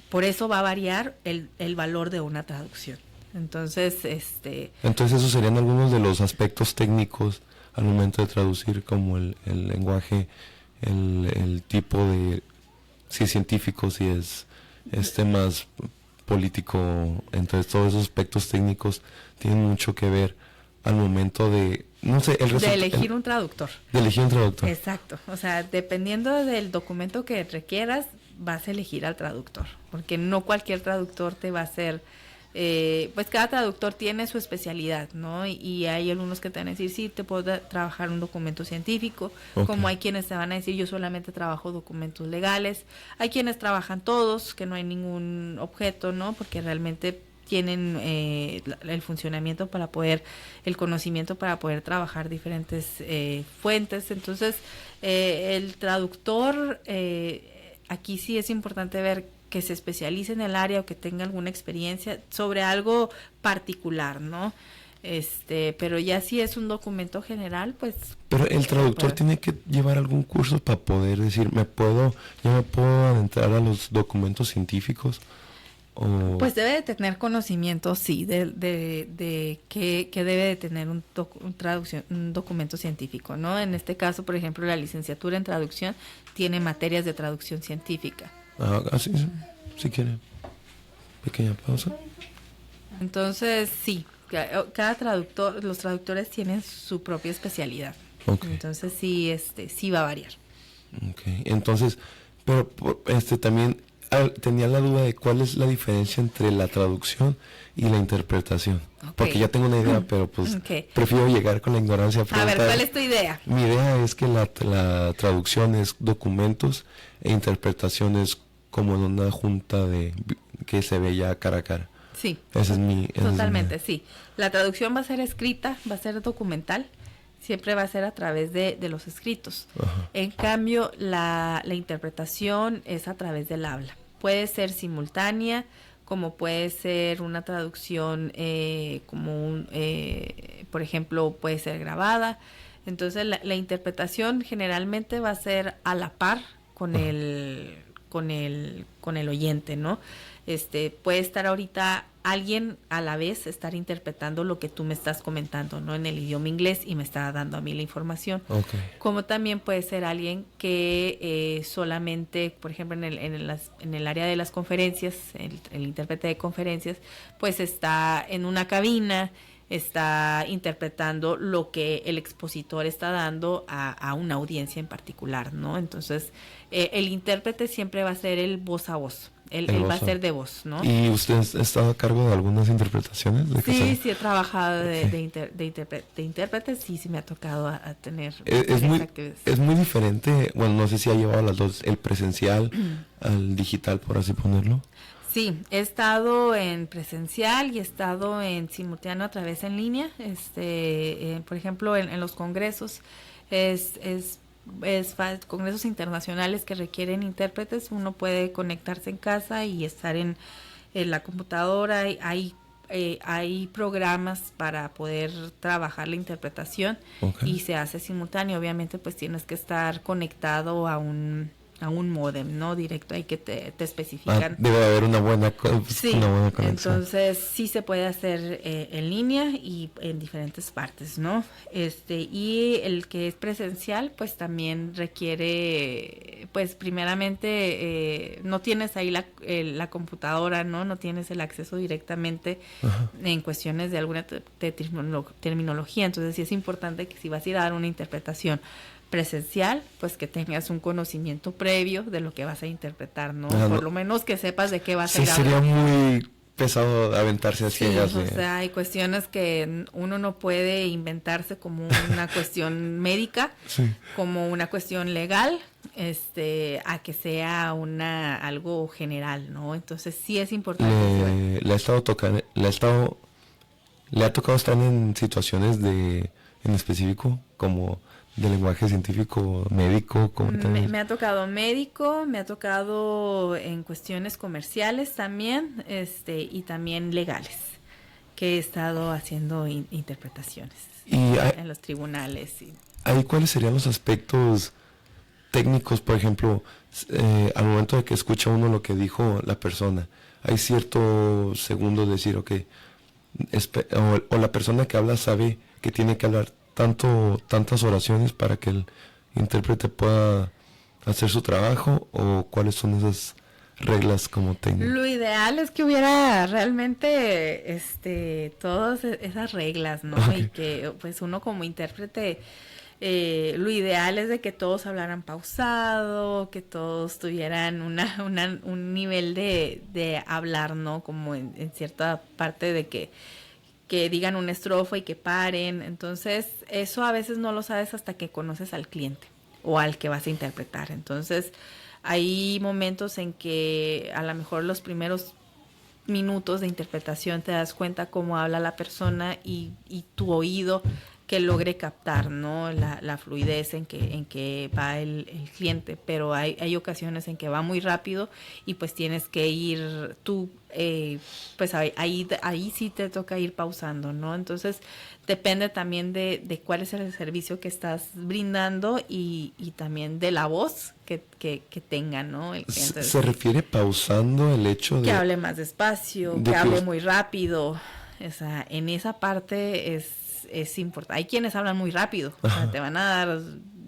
por eso va a variar el valor de una traducción. Entonces, Entonces esos serían algunos de los aspectos técnicos al momento de traducir, como el lenguaje, el tipo de, si es científico, si es más político. Entonces todos esos aspectos técnicos tienen mucho que ver al momento de, no sé, de elegir un traductor. De elegir un traductor. Exacto. O sea, dependiendo del documento que requieras, vas a elegir al traductor, porque no cualquier traductor te va a hacer... pues cada traductor tiene su especialidad, ¿no? Y hay algunos que te van a decir, sí, te puedo trabajar un documento científico, como hay quienes te van a decir, yo solamente trabajo documentos legales. Hay quienes trabajan todos, que no hay ningún objeto, ¿no? Porque realmente tienen el funcionamiento el conocimiento para poder trabajar diferentes fuentes. Entonces, el traductor, aquí sí es importante ver que se especialice en el área o que tenga alguna experiencia sobre algo particular, ¿no? Pero ya si es un documento general, pues... Pero el traductor tiene que llevar algún curso para poder decir, ya me puedo adentrar a los documentos científicos. Pues debe de tener conocimiento, sí, de que debe de tener un documento científico, ¿no? En este caso, por ejemplo, la licenciatura en traducción tiene materias de traducción científica. Así, si quiere. Pequeña pausa. Entonces, sí, cada traductor, los traductores tienen su propia especialidad. Okay. Entonces, sí, sí va a variar. Okay. Entonces, pero también tenía la duda de cuál es la diferencia entre la traducción y la interpretación. Okay. Porque ya tengo una idea, pero pues prefiero llegar con la ignorancia. A ver, ¿cuál es tu idea? Mi idea es que la traducción es documentos e interpretación es como en una junta que se ve ya cara a cara. Sí. Esa es mi... Totalmente, sí. La traducción va a ser escrita, va a ser documental. Siempre va a ser a través de los escritos. Ajá. En cambio, la interpretación es a través del habla. Puede ser simultánea, como puede ser una traducción por ejemplo, puede ser grabada. Entonces, la interpretación generalmente va a ser a la par con el oyente, ¿no? Puede estar ahorita alguien a la vez estar interpretando lo que tú me estás comentando, ¿no? En el idioma inglés y me está dando a mí la información. Okay. Como también puede ser alguien que solamente, por ejemplo, en el área de las conferencias, el intérprete de conferencias, pues está en una cabina, está interpretando lo que el expositor está dando a una audiencia en particular, ¿no? Entonces, el intérprete siempre va a ser el voz a voz. Él va a ser de voz, ¿no? ¿Y usted ha estado a cargo de algunas interpretaciones? Sí, he trabajado de intérprete, sí me ha tocado a tener actividades. Es muy diferente, bueno, no sé si ha llevado las dos, el presencial al digital, por así ponerlo. Sí, he estado en presencial y he estado en simultáneo a través en línea. Por ejemplo, en los congresos congresos internacionales que requieren intérpretes, uno puede conectarse en casa y estar en la computadora. Hay programas para poder trabajar la interpretación. Okay. Y se hace simultáneo. Obviamente, pues tienes que estar conectado a un módem, ¿no? Directo, ahí que te especifican. Debe haber una buena conexión. Entonces sí se puede hacer en línea y en diferentes partes, ¿no? Y el que es presencial, pues también requiere, pues primeramente no tienes ahí la computadora, ¿no? No tienes el acceso directamente. Ajá. En cuestiones de alguna terminología. Entonces sí es importante que si vas a ir a dar una interpretación presencial, pues que tengas un conocimiento previo de lo que vas a interpretar, ¿no? Por lo menos que sepas de qué vas a hablar. Sí, sería muy pesado aventarse así. Sí, o sea, hay cuestiones que uno no puede inventarse como una cuestión médica, sí, como una cuestión legal, a que sea algo general, ¿no? Entonces sí es importante. Le ha tocado estar en situaciones en específico, como de lenguaje científico, médico. Me ha tocado médico, me ha tocado en cuestiones comerciales también, y también legales, que he estado haciendo interpretaciones en los tribunales. ¿Ahí cuáles serían los aspectos técnicos, por ejemplo, al momento de que escucha uno lo que dijo la persona? Hay cierto segundo de decir, ok, o la persona que habla sabe que tiene que hablar tantas oraciones para que el intérprete pueda hacer su trabajo, o cuáles son esas reglas como técnicas. Lo ideal es que hubiera realmente todas esas reglas, ¿no? Okay. Y que pues uno como intérprete, lo ideal es de que todos hablaran pausado, que todos tuvieran un nivel de hablar, ¿no? Como en cierta parte de que digan una estrofa y que paren. Entonces, eso a veces no lo sabes hasta que conoces al cliente o al que vas a interpretar. Entonces, hay momentos en que a lo mejor los primeros minutos de interpretación te das cuenta cómo habla la persona y tu oído que logre captar, ¿no? La fluidez en que va el cliente, pero hay ocasiones en que va muy rápido y pues tienes que ir tú, pues ahí sí te toca ir pausando, ¿no? Entonces depende también de cuál es el servicio que estás brindando y también de la voz que tenga, ¿no? El cliente. ¿Se refiere pausando el hecho de que hable más despacio, que hable muy rápido? O sea, en esa parte es importante. Hay quienes hablan muy rápido, o sea, te van a dar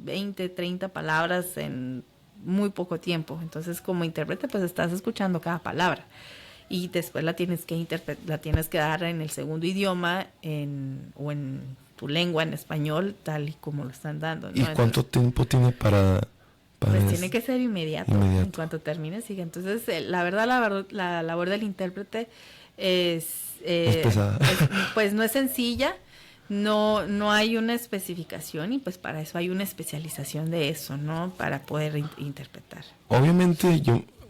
20, 30 palabras en muy poco tiempo. Entonces, como intérprete, pues estás escuchando cada palabra y después la tienes que dar en el segundo idioma o en tu lengua, en español, tal y como lo están dando, ¿no? ¿Y cuánto tiempo tiene para pues tiene que ser inmediato. En cuanto termine, sigue. Entonces, la verdad, la labor del intérprete es pesada. pues no es sencilla. No hay una especificación y pues para eso hay una especialización de eso, ¿no? Para poder interpretar. Obviamente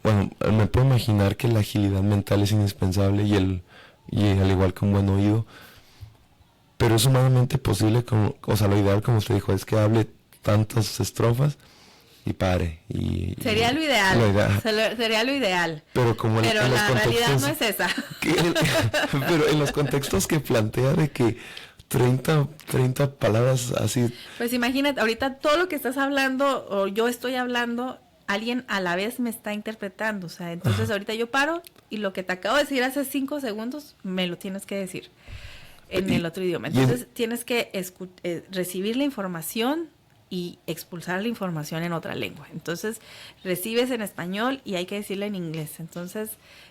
me puedo imaginar que la agilidad mental es indispensable y al igual que un buen oído, pero es humanamente posible, o sea, lo ideal, como usted dijo, es que hable tantas estrofas y pare. Sería lo ideal. Sería lo ideal. Pero la realidad no es esa. Pero en los contextos que plantea de que 30 palabras así. Pues imagínate, ahorita todo lo que estás hablando o yo estoy hablando, alguien a la vez me está interpretando. O sea, entonces ahorita yo paro y lo que te acabo de decir hace 5 segundos me lo tienes que decir en el otro idioma. Entonces tienes que recibir la información y expulsar la información en otra lengua. Entonces recibes en español y hay que decirla en inglés. Entonces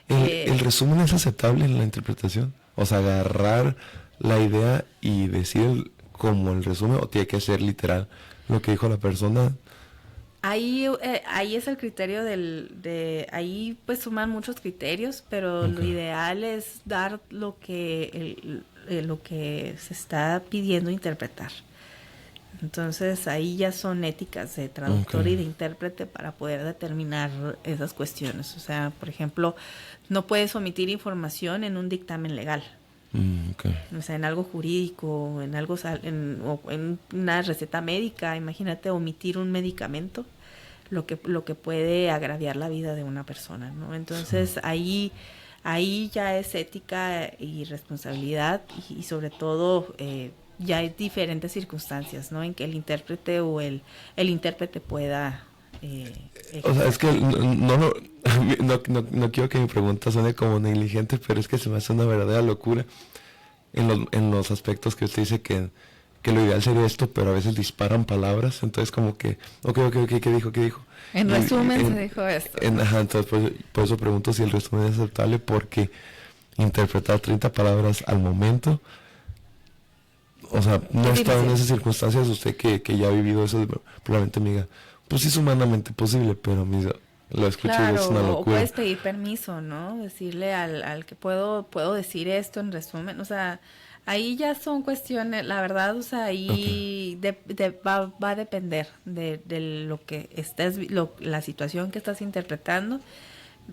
¿El resumen es aceptable en la interpretación? O sea, agarrar la idea y decir como el resumen, o tiene que ser literal lo que dijo la persona. Ahí es el criterio ahí pues suman muchos criterios, pero lo ideal es dar lo que se está pidiendo interpretar. Entonces ahí ya son éticas de traductor y de intérprete para poder determinar esas cuestiones. O sea, por ejemplo, no puedes omitir información en un dictamen legal. O sea, en algo jurídico, en una receta médica. Imagínate omitir un medicamento, lo que puede agraviar la vida de una persona, ¿no? Entonces ahí ya es ética y responsabilidad y sobre todo ya hay diferentes circunstancias, ¿no? En que el intérprete o el intérprete pueda o sea, es que no quiero que mi pregunta suene como negligente, pero es que se me hace una verdadera locura en los aspectos que usted dice que lo ideal sería esto, pero a veces disparan palabras, entonces como que, ok, ¿qué dijo? En resumen se dijo esto. Entonces por eso pregunto si el resumen es aceptable, porque interpretar 30 palabras al momento, o sea, no ha estado en esas circunstancias, usted que ya ha vivido eso, probablemente me diga, pues sí es humanamente posible, pero lo escucho y es una locura. O puedes pedir permiso, ¿no? Decirle al que puedo decir esto en resumen, o sea, ahí ya son cuestiones, la verdad, o sea, ahí va a depender de lo que la situación que estás interpretando,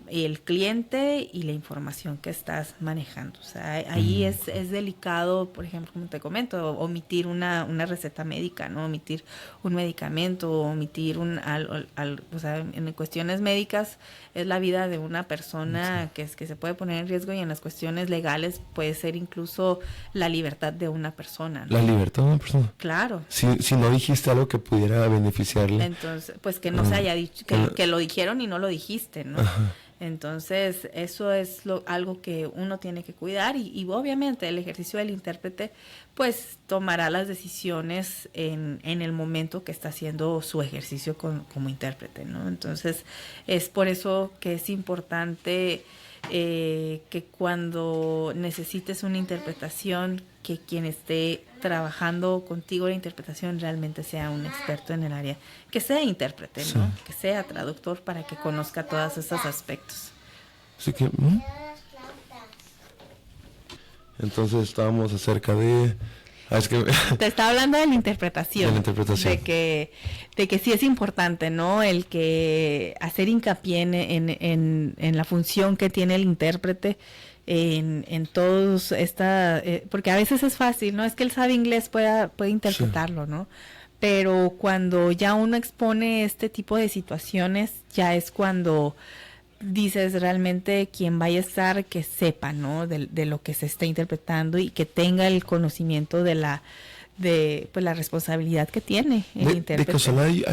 el cliente y la información que estás manejando. O sea, ahí es delicado, por ejemplo, como te comento, omitir una receta médica, ¿no? Omitir un medicamento, omitir o sea, en cuestiones médicas es la vida de una persona que se puede poner en riesgo, y en las cuestiones legales puede ser incluso la libertad de una persona, ¿no? La libertad de una persona. Claro. Si no dijiste algo que pudiera beneficiarle. Entonces, pues que no se haya dicho, que lo dijeron y no lo dijiste, ¿no? Ajá. Entonces, eso es algo que uno tiene que cuidar y obviamente el ejercicio del intérprete pues tomará las decisiones en el momento que está haciendo su ejercicio como intérprete, ¿no? Entonces, es por eso que es importante que cuando necesites una interpretación, que quien esté trabajando contigo la interpretación realmente sea un experto en el área, que sea intérprete, ¿no? Sí. Que sea traductor, para que conozca todos esos aspectos. Así que, entonces estábamos acerca de... Te estaba hablando de la interpretación. De la interpretación. De que sí es importante, ¿no? El que hacer hincapié en la función que tiene el intérprete, en todos porque a veces es fácil, ¿no? Es que él sabe inglés, puede interpretarlo, ¿no? Pero cuando ya uno expone este tipo de situaciones, ya es cuando dices realmente quien vaya a estar que sepa, ¿no? De lo que se está interpretando y que tenga el conocimiento pues la responsabilidad que tiene el intérprete. De casualidad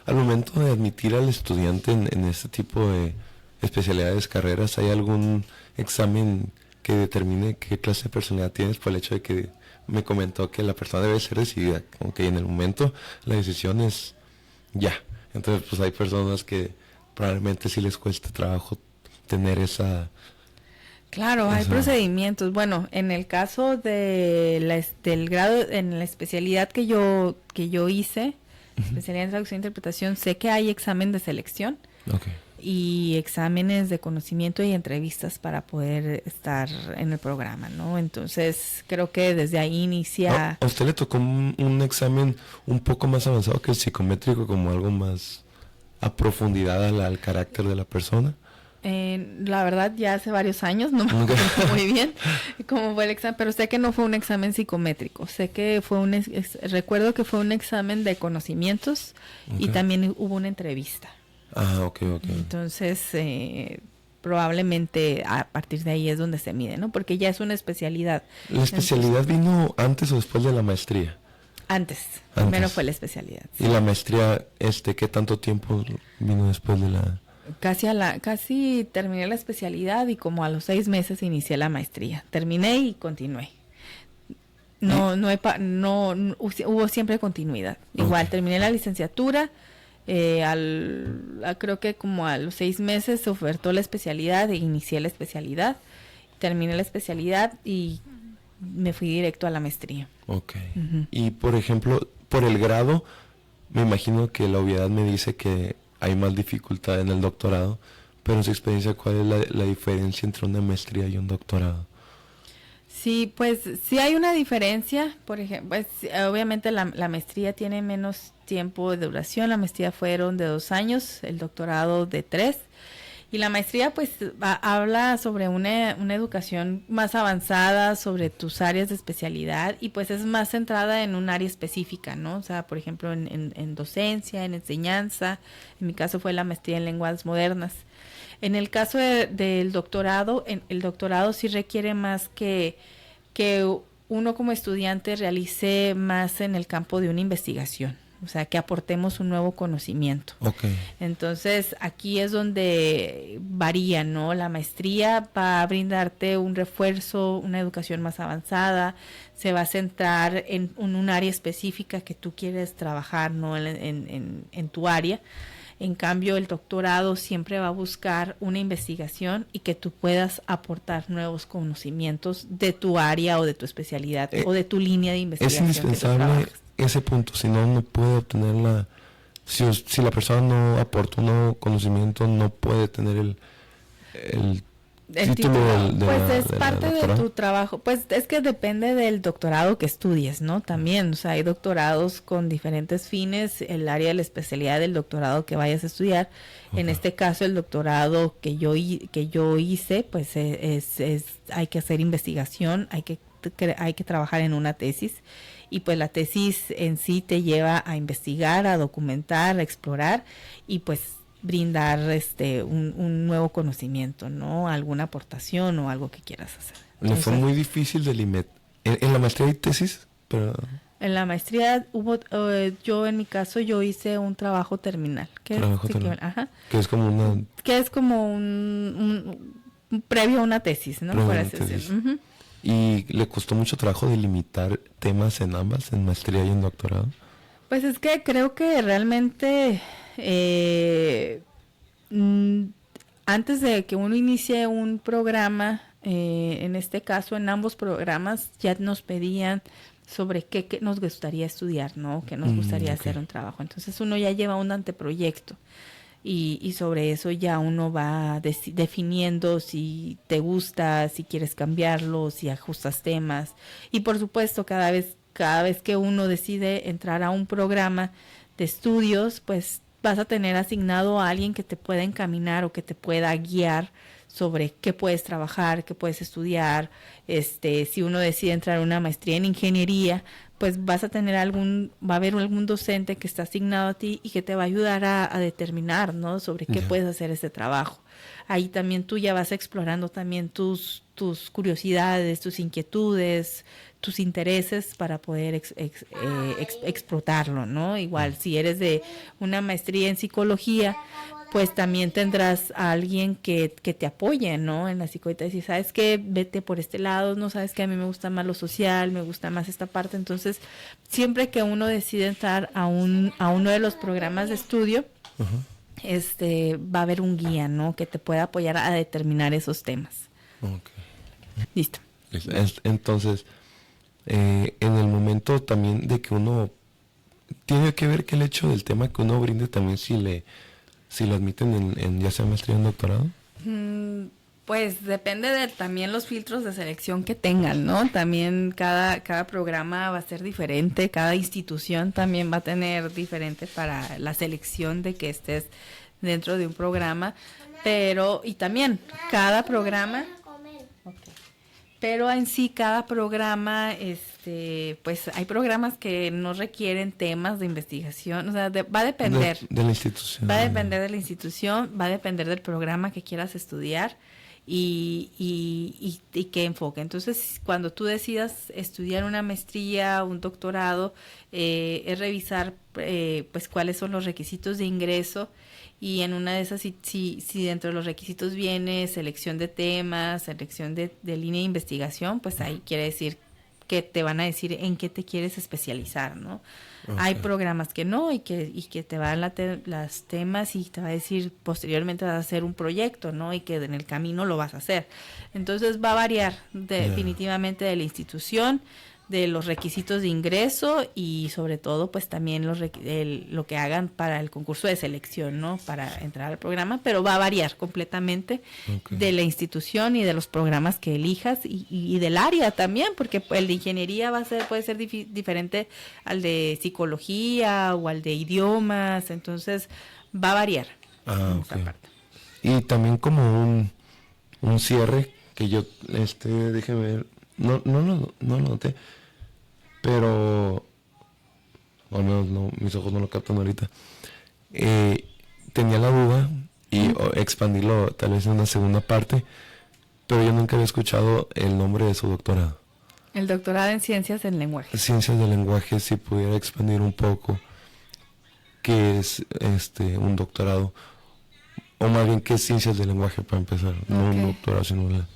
al momento de admitir al estudiante en este tipo de especialidades, carreras, ¿hay algún examen que determine qué clase de personalidad tienes por el hecho de que me comentó que la persona debe ser decidida, aunque en el momento la decisión es ya? Entonces pues hay personas que probablemente sí les cueste trabajo tener esa... Claro, hay procedimientos. Bueno, en el caso del grado, en la especialidad que yo hice, especialidad en traducción e interpretación, sé que hay examen de selección y exámenes de conocimiento y entrevistas para poder estar en el programa, ¿no? Entonces, creo que desde ahí inicia... ¿A usted le tocó un examen un poco más avanzado que el psicométrico, como algo más a profundidad al carácter de la persona? La verdad ya hace varios años, no me acuerdo muy bien cómo fue el examen, pero sé que no fue un examen psicométrico, sé que fue recuerdo que fue un examen de conocimientos y también hubo una entrevista. Ok. Entonces, probablemente a partir de ahí es donde se mide, ¿no? Porque ya es una especialidad. ¿La especialidad vino antes o después de la maestría? Antes. Primero fue la especialidad. ¿Y la maestría, qué tanto tiempo vino después de la...? Casi terminé la especialidad y como a los 6 meses inicié la maestría. Terminé y continué. Hubo siempre continuidad. Igual terminé la licenciatura, creo que como a los 6 meses se ofertó la especialidad e inicié la especialidad. Terminé la especialidad y me fui directo a la maestría. Ok. Y por ejemplo, por el grado, me imagino que la obviedad me dice que hay más dificultad en el doctorado, pero en su experiencia, ¿cuál es la diferencia entre una maestría y un doctorado? Sí, pues sí hay una diferencia. Por ejemplo, pues, obviamente la maestría tiene menos tiempo de duración. La maestría fueron de 2 años, el doctorado de 3. Y la maestría pues habla sobre una educación más avanzada, sobre tus áreas de especialidad y pues es más centrada en un área específica, ¿no? O sea, por ejemplo, en docencia, en enseñanza. En mi caso fue la maestría en lenguas modernas. En el caso del doctorado, el doctorado sí requiere más que uno como estudiante realice más en el campo de una investigación. O sea, que aportemos un nuevo conocimiento. Entonces, aquí es donde varía, ¿no? La maestría va a brindarte un refuerzo, una educación más avanzada, se va a centrar en un área específica que tú quieres trabajar, ¿no? En tu área. En cambio, el doctorado siempre va a buscar una investigación y que tú puedas aportar nuevos conocimientos de tu área o de tu especialidad o de tu línea de investigación. Es indispensable ese punto, si no puede obtener si la persona no aporta un nuevo conocimiento, no puede tener el título pues es parte de tu trabajo. Pues es que depende del doctorado que estudies, ¿no? También, o sea, hay doctorados con diferentes fines, el área de la especialidad del doctorado que vayas a estudiar. En este caso, el doctorado que yo hice, pues hay que hacer investigación, hay que trabajar en una tesis. Y pues la tesis en sí te lleva a investigar, a documentar, a explorar y pues brindar un nuevo conocimiento, ¿no? Alguna aportación o algo que quieras hacer. ¿Le fue muy difícil delimitar? ¿En la maestría hay tesis? Pero... En la maestría yo en mi caso yo hice un trabajo terminal. Que es como un previo a una tesis, ¿no? Por así decirlo. ¿Y le costó mucho trabajo delimitar temas en ambas, en maestría y en doctorado? Pues es que creo que realmente antes de que uno inicie un programa, en este caso en ambos programas ya nos pedían sobre qué nos gustaría estudiar, ¿no? Qué nos gustaría hacer un trabajo. Entonces uno ya lleva un anteproyecto. Y sobre eso ya uno va definiendo si te gusta, si quieres cambiarlo, si ajustas temas. Y por supuesto, cada vez que uno decide entrar a un programa de estudios, pues vas a tener asignado a alguien que te pueda encaminar o que te pueda guiar sobre qué puedes trabajar, qué puedes estudiar. Si uno decide entrar a una maestría en ingeniería, pues va a haber algún docente que está asignado a ti y que te va a ayudar a determinar, ¿no? Sobre qué puedes hacer ese trabajo. Ahí también tú ya vas explorando también tus curiosidades, tus inquietudes, tus intereses para poder explotarlo, ¿no? Igual, si eres de una maestría en psicología, pues también tendrás a alguien que te apoye, ¿no? En la psicología, si sabes que vete por este lado, no sabes que a mí me gusta más lo social, me gusta más esta parte. Entonces, siempre que uno decide entrar a uno de los programas de estudio, va a haber un guía, ¿no? Que te pueda apoyar a determinar esos temas. Okay. Listo. Entonces, en el momento también de que uno tiene que ver que el hecho del tema que uno brinde también si lo admiten en ya sea maestría o en doctorado. Pues depende de también los filtros de selección que tengan, ¿no? También cada programa va a ser diferente, cada institución también va a tener diferente para la selección de que estés dentro de un programa, y también cada programa, pero en sí cada programa, pues hay programas que no requieren temas de investigación, o sea, va a depender. De la institución. Va a depender de la institución, va a depender del programa que quieras estudiar y qué enfoque. Entonces, cuando tú decidas estudiar una maestría, un doctorado, es revisar pues cuáles son los requisitos de ingreso. Y en una de esas, si dentro de los requisitos viene selección de temas, selección de línea de investigación, pues ahí quiere decir que te van a decir en qué te quieres especializar, ¿no? Okay. Hay programas que no y que te van las temas y te va a decir posteriormente vas a hacer un proyecto, ¿no? Y que en el camino lo vas a hacer. Entonces va a variar definitivamente de la institución, de los requisitos de ingreso y sobre todo pues también lo que hagan para el concurso de selección, ¿no? Para entrar al programa, pero va a variar completamente de la institución y de los programas que elijas y del área también, porque el de ingeniería puede ser diferente al de psicología o al de idiomas, entonces va a variar en esa parte. Y también como un cierre que yo déjeme ver, no lo noté, pero al menos no, mis ojos no lo captan ahorita. Tenía la duda y expandirlo tal vez en una segunda parte, pero yo nunca había escuchado el nombre de su doctorado. El doctorado en Ciencias del Lenguaje. Ciencias del Lenguaje, si pudiera expandir un poco qué es un doctorado, o más bien qué es Ciencias del Lenguaje para empezar, no un doctorado, sino las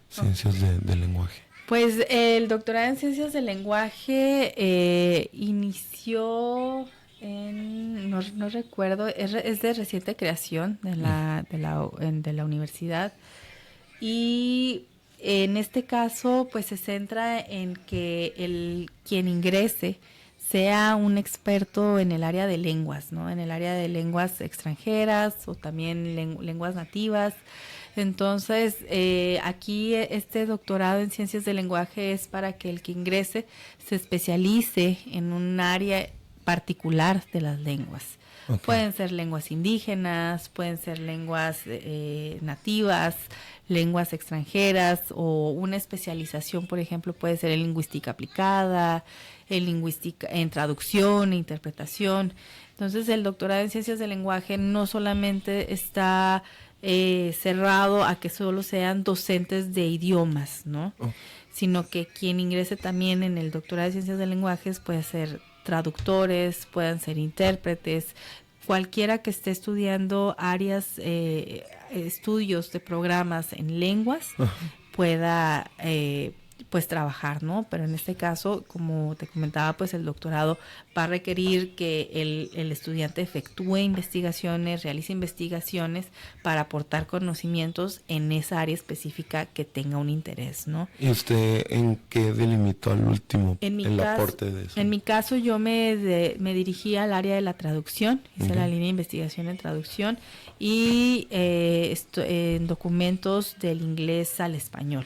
Ciencias del Lenguaje. Pues el doctorado en Ciencias del Lenguaje inició no recuerdo, es de reciente creación de la universidad y en este caso pues se centra en que quien ingrese sea un experto en el área de lenguas, ¿no? En el área de lenguas extranjeras o también lenguas nativas. Entonces, aquí este doctorado en Ciencias del Lenguaje es para que el que ingrese se especialice en un área particular de las lenguas. Okay. Pueden ser lenguas indígenas, pueden ser lenguas nativas, lenguas extranjeras o una especialización, por ejemplo, puede ser en lingüística aplicada, en traducción, interpretación. Entonces, el doctorado en Ciencias del Lenguaje no solamente está cerrado a que solo sean docentes de idiomas, ¿no? Sino que quien ingrese también en el doctorado de Ciencias del Lenguaje puede ser traductores, puedan ser intérpretes, cualquiera que esté estudiando áreas, estudios de programas en lenguas, pueda pues trabajar, ¿no? Pero en este caso, como te comentaba, pues el doctorado va a requerir que el estudiante efectúe investigaciones, realice investigaciones para aportar conocimientos en esa área específica que tenga un interés, ¿no? ¿Y usted en qué delimitó al último el aporte de eso? En mi caso yo me dirigí al área de la traducción, hice la línea de investigación en traducción y en documentos del inglés al español,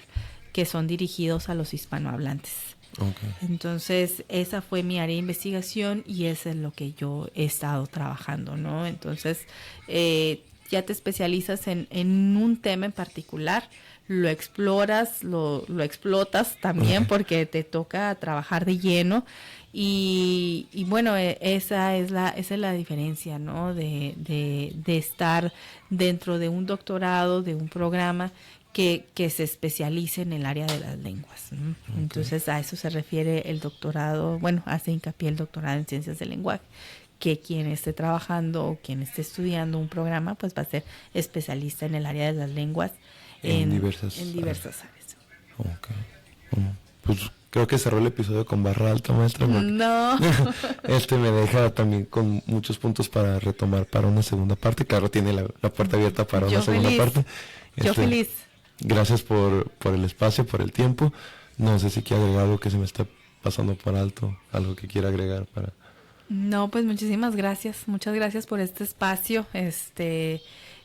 que son dirigidos a los hispanohablantes. Okay. Entonces, esa fue mi área de investigación y eso es lo que yo he estado trabajando, ¿no? Entonces, ya te especializas en un tema en particular, lo exploras, lo explotas también porque te toca trabajar de lleno y bueno, esa es la diferencia, ¿no? De estar dentro de un doctorado, de un programa que se especialice en el área de las lenguas, ¿no? Okay. Entonces a eso se refiere el doctorado, bueno, hace hincapié el doctorado en ciencias del lenguaje, que quien esté trabajando o quien esté estudiando un programa, pues va a ser especialista en el área de las lenguas en diversas áreas. Okay. Pues creo que cerró el episodio con barra alta, maestra. No. Me deja también con muchos puntos para retomar para una segunda parte. Claro, tiene la puerta abierta para una segunda parte. Yo feliz. Gracias por el espacio, por el tiempo. No sé si quiere agregar algo que se me está pasando por alto, algo que quiera agregar para... No, pues muchísimas gracias. Muchas gracias por este espacio.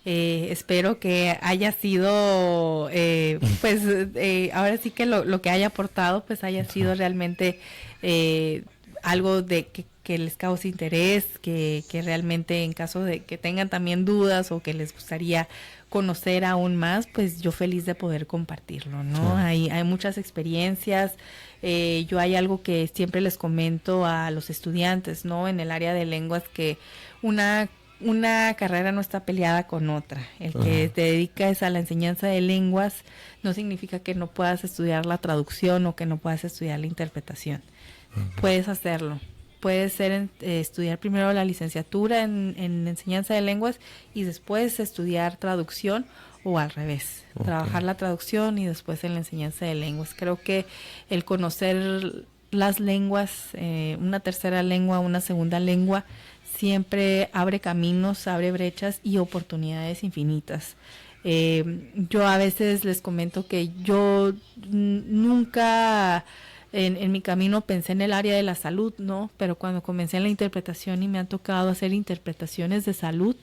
Espero que haya sido, ahora sí que lo que haya aportado, pues haya sido realmente algo de que les cause interés, que realmente en caso de que tengan también dudas o que les gustaría conocer aún más, pues yo feliz de poder compartirlo, ¿no? Sí. Hay muchas experiencias. Yo hay algo que siempre les comento a los estudiantes, ¿no? En el área de lenguas, que una carrera no está peleada con otra. El que te dedicas a la enseñanza de lenguas no significa que no puedas estudiar la traducción o que no puedas estudiar la interpretación. Puedes hacerlo. Puedes estudiar primero la licenciatura en enseñanza de lenguas y después estudiar traducción, o al revés, trabajar la traducción y después en la enseñanza de lenguas. Creo que el conocer las lenguas, una tercera lengua, una segunda lengua, siempre abre caminos, abre brechas y oportunidades infinitas. Yo a veces les comento que yo nunca en mi camino pensé en el área de la salud, ¿no? Pero cuando comencé en la interpretación y me han tocado hacer interpretaciones de salud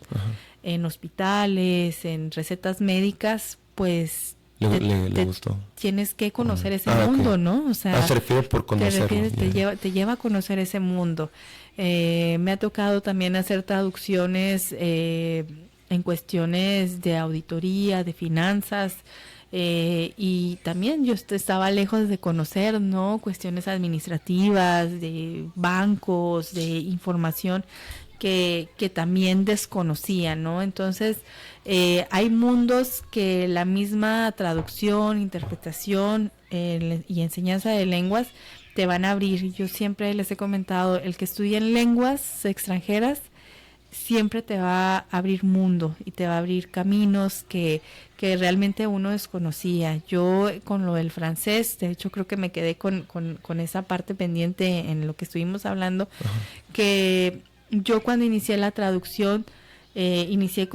en hospitales, en recetas médicas, pues le gustó. Tienes que conocer ese mundo, ¿no? O sea, se refiere por conocerlo. Te lleva a conocer ese mundo. Me ha tocado también hacer traducciones en cuestiones de auditoría, de finanzas, y también yo estaba lejos de conocer, ¿no? Cuestiones administrativas, de bancos, de información que también desconocía, ¿no? Entonces, hay mundos que la misma traducción, interpretación y enseñanza de lenguas te van a abrir. Yo siempre les he comentado, el que estudia en lenguas extranjeras siempre te va a abrir mundo y te va a abrir caminos que realmente uno desconocía. Yo con lo del francés, de hecho creo que me quedé con esa parte pendiente en lo que estuvimos hablando, que yo cuando inicié la traducción, inicié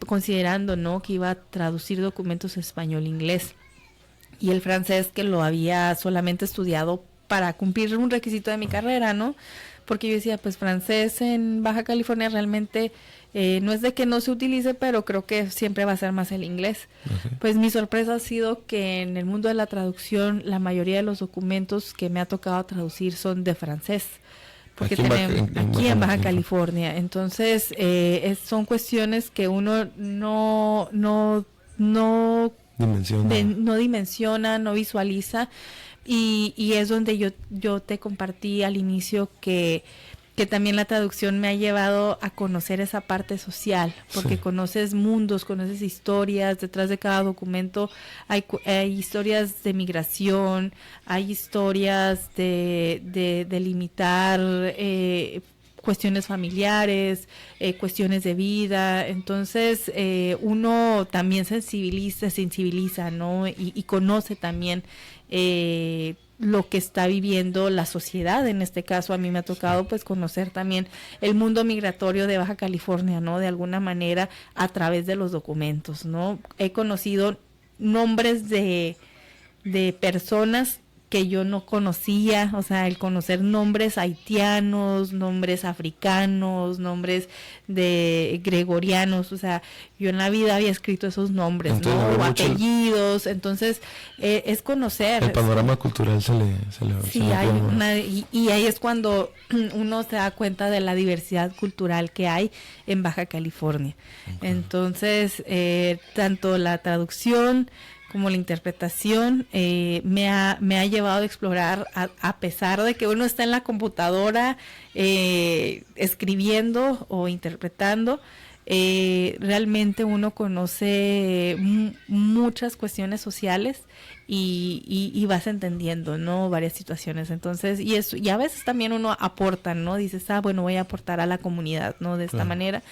considerando, ¿no?, que iba a traducir documentos español-inglés, y el francés que lo había solamente estudiado para cumplir un requisito de mi carrera, ¿no? Porque yo decía, pues francés en Baja California realmente no es de que no se utilice, pero creo que siempre va a ser más el inglés. Pues mi sorpresa ha sido que en el mundo de la traducción la mayoría de los documentos que me ha tocado traducir son de francés, porque tenemos aquí en Baja California. Entonces son cuestiones que uno no dimensiona, no visualiza. Y es donde yo te compartí al inicio que también la traducción me ha llevado a conocer esa parte social, porque conoces mundos, conoces historias, detrás de cada documento hay historias de migración, hay historias de limitar cuestiones familiares, cuestiones de vida. Entonces uno también sensibiliza, ¿no? Y conoce también lo que está viviendo la sociedad. En este caso a mí me ha tocado pues conocer también el mundo migratorio de Baja California, ¿no? De alguna manera a través de los documentos, ¿no? He conocido nombres de personas que yo no conocía, o sea, el conocer nombres haitianos, nombres africanos, nombres de gregorianos, o sea, yo en la vida había escrito esos nombres, entonces, ¿no? O mucho apellidos, entonces es conocer. El panorama cultural se le Sí, hay y ahí es cuando uno se da cuenta de la diversidad cultural que hay en Baja California. Okay. Entonces, tanto la traducción como la interpretación me ha llevado a explorar, a pesar de que uno está en la computadora escribiendo o interpretando, realmente uno conoce muchas cuestiones sociales y vas entendiendo, ¿no? Varias situaciones. Entonces, y a veces también uno aporta, ¿no? Dices, bueno, voy a aportar a la comunidad, ¿no? De esta manera.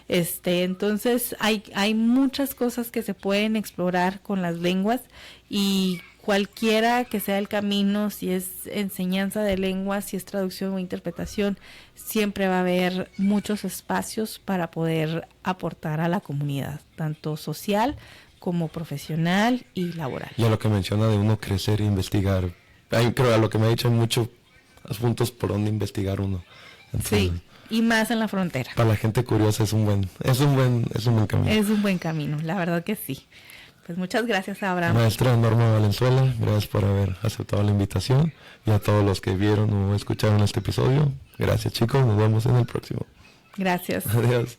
Entonces hay muchas cosas que se pueden explorar con las lenguas, y cualquiera que sea el camino, si es enseñanza de lenguas, si es traducción o interpretación, siempre va a haber muchos espacios para poder aportar a la comunidad, tanto social como profesional y laboral. Y a lo que menciona de uno crecer e investigar, creo a lo que me ha dicho, hay muchos puntos por donde investigar uno. Entonces, sí. Y más en la frontera. Para la gente curiosa es un buen camino. Es un buen camino, la verdad que sí. Pues muchas gracias, Abraham. Maestra Norma Valenzuela, gracias por haber aceptado la invitación. Y a todos los que vieron o escucharon este episodio, gracias chicos, nos vemos en el próximo. Gracias. Adiós.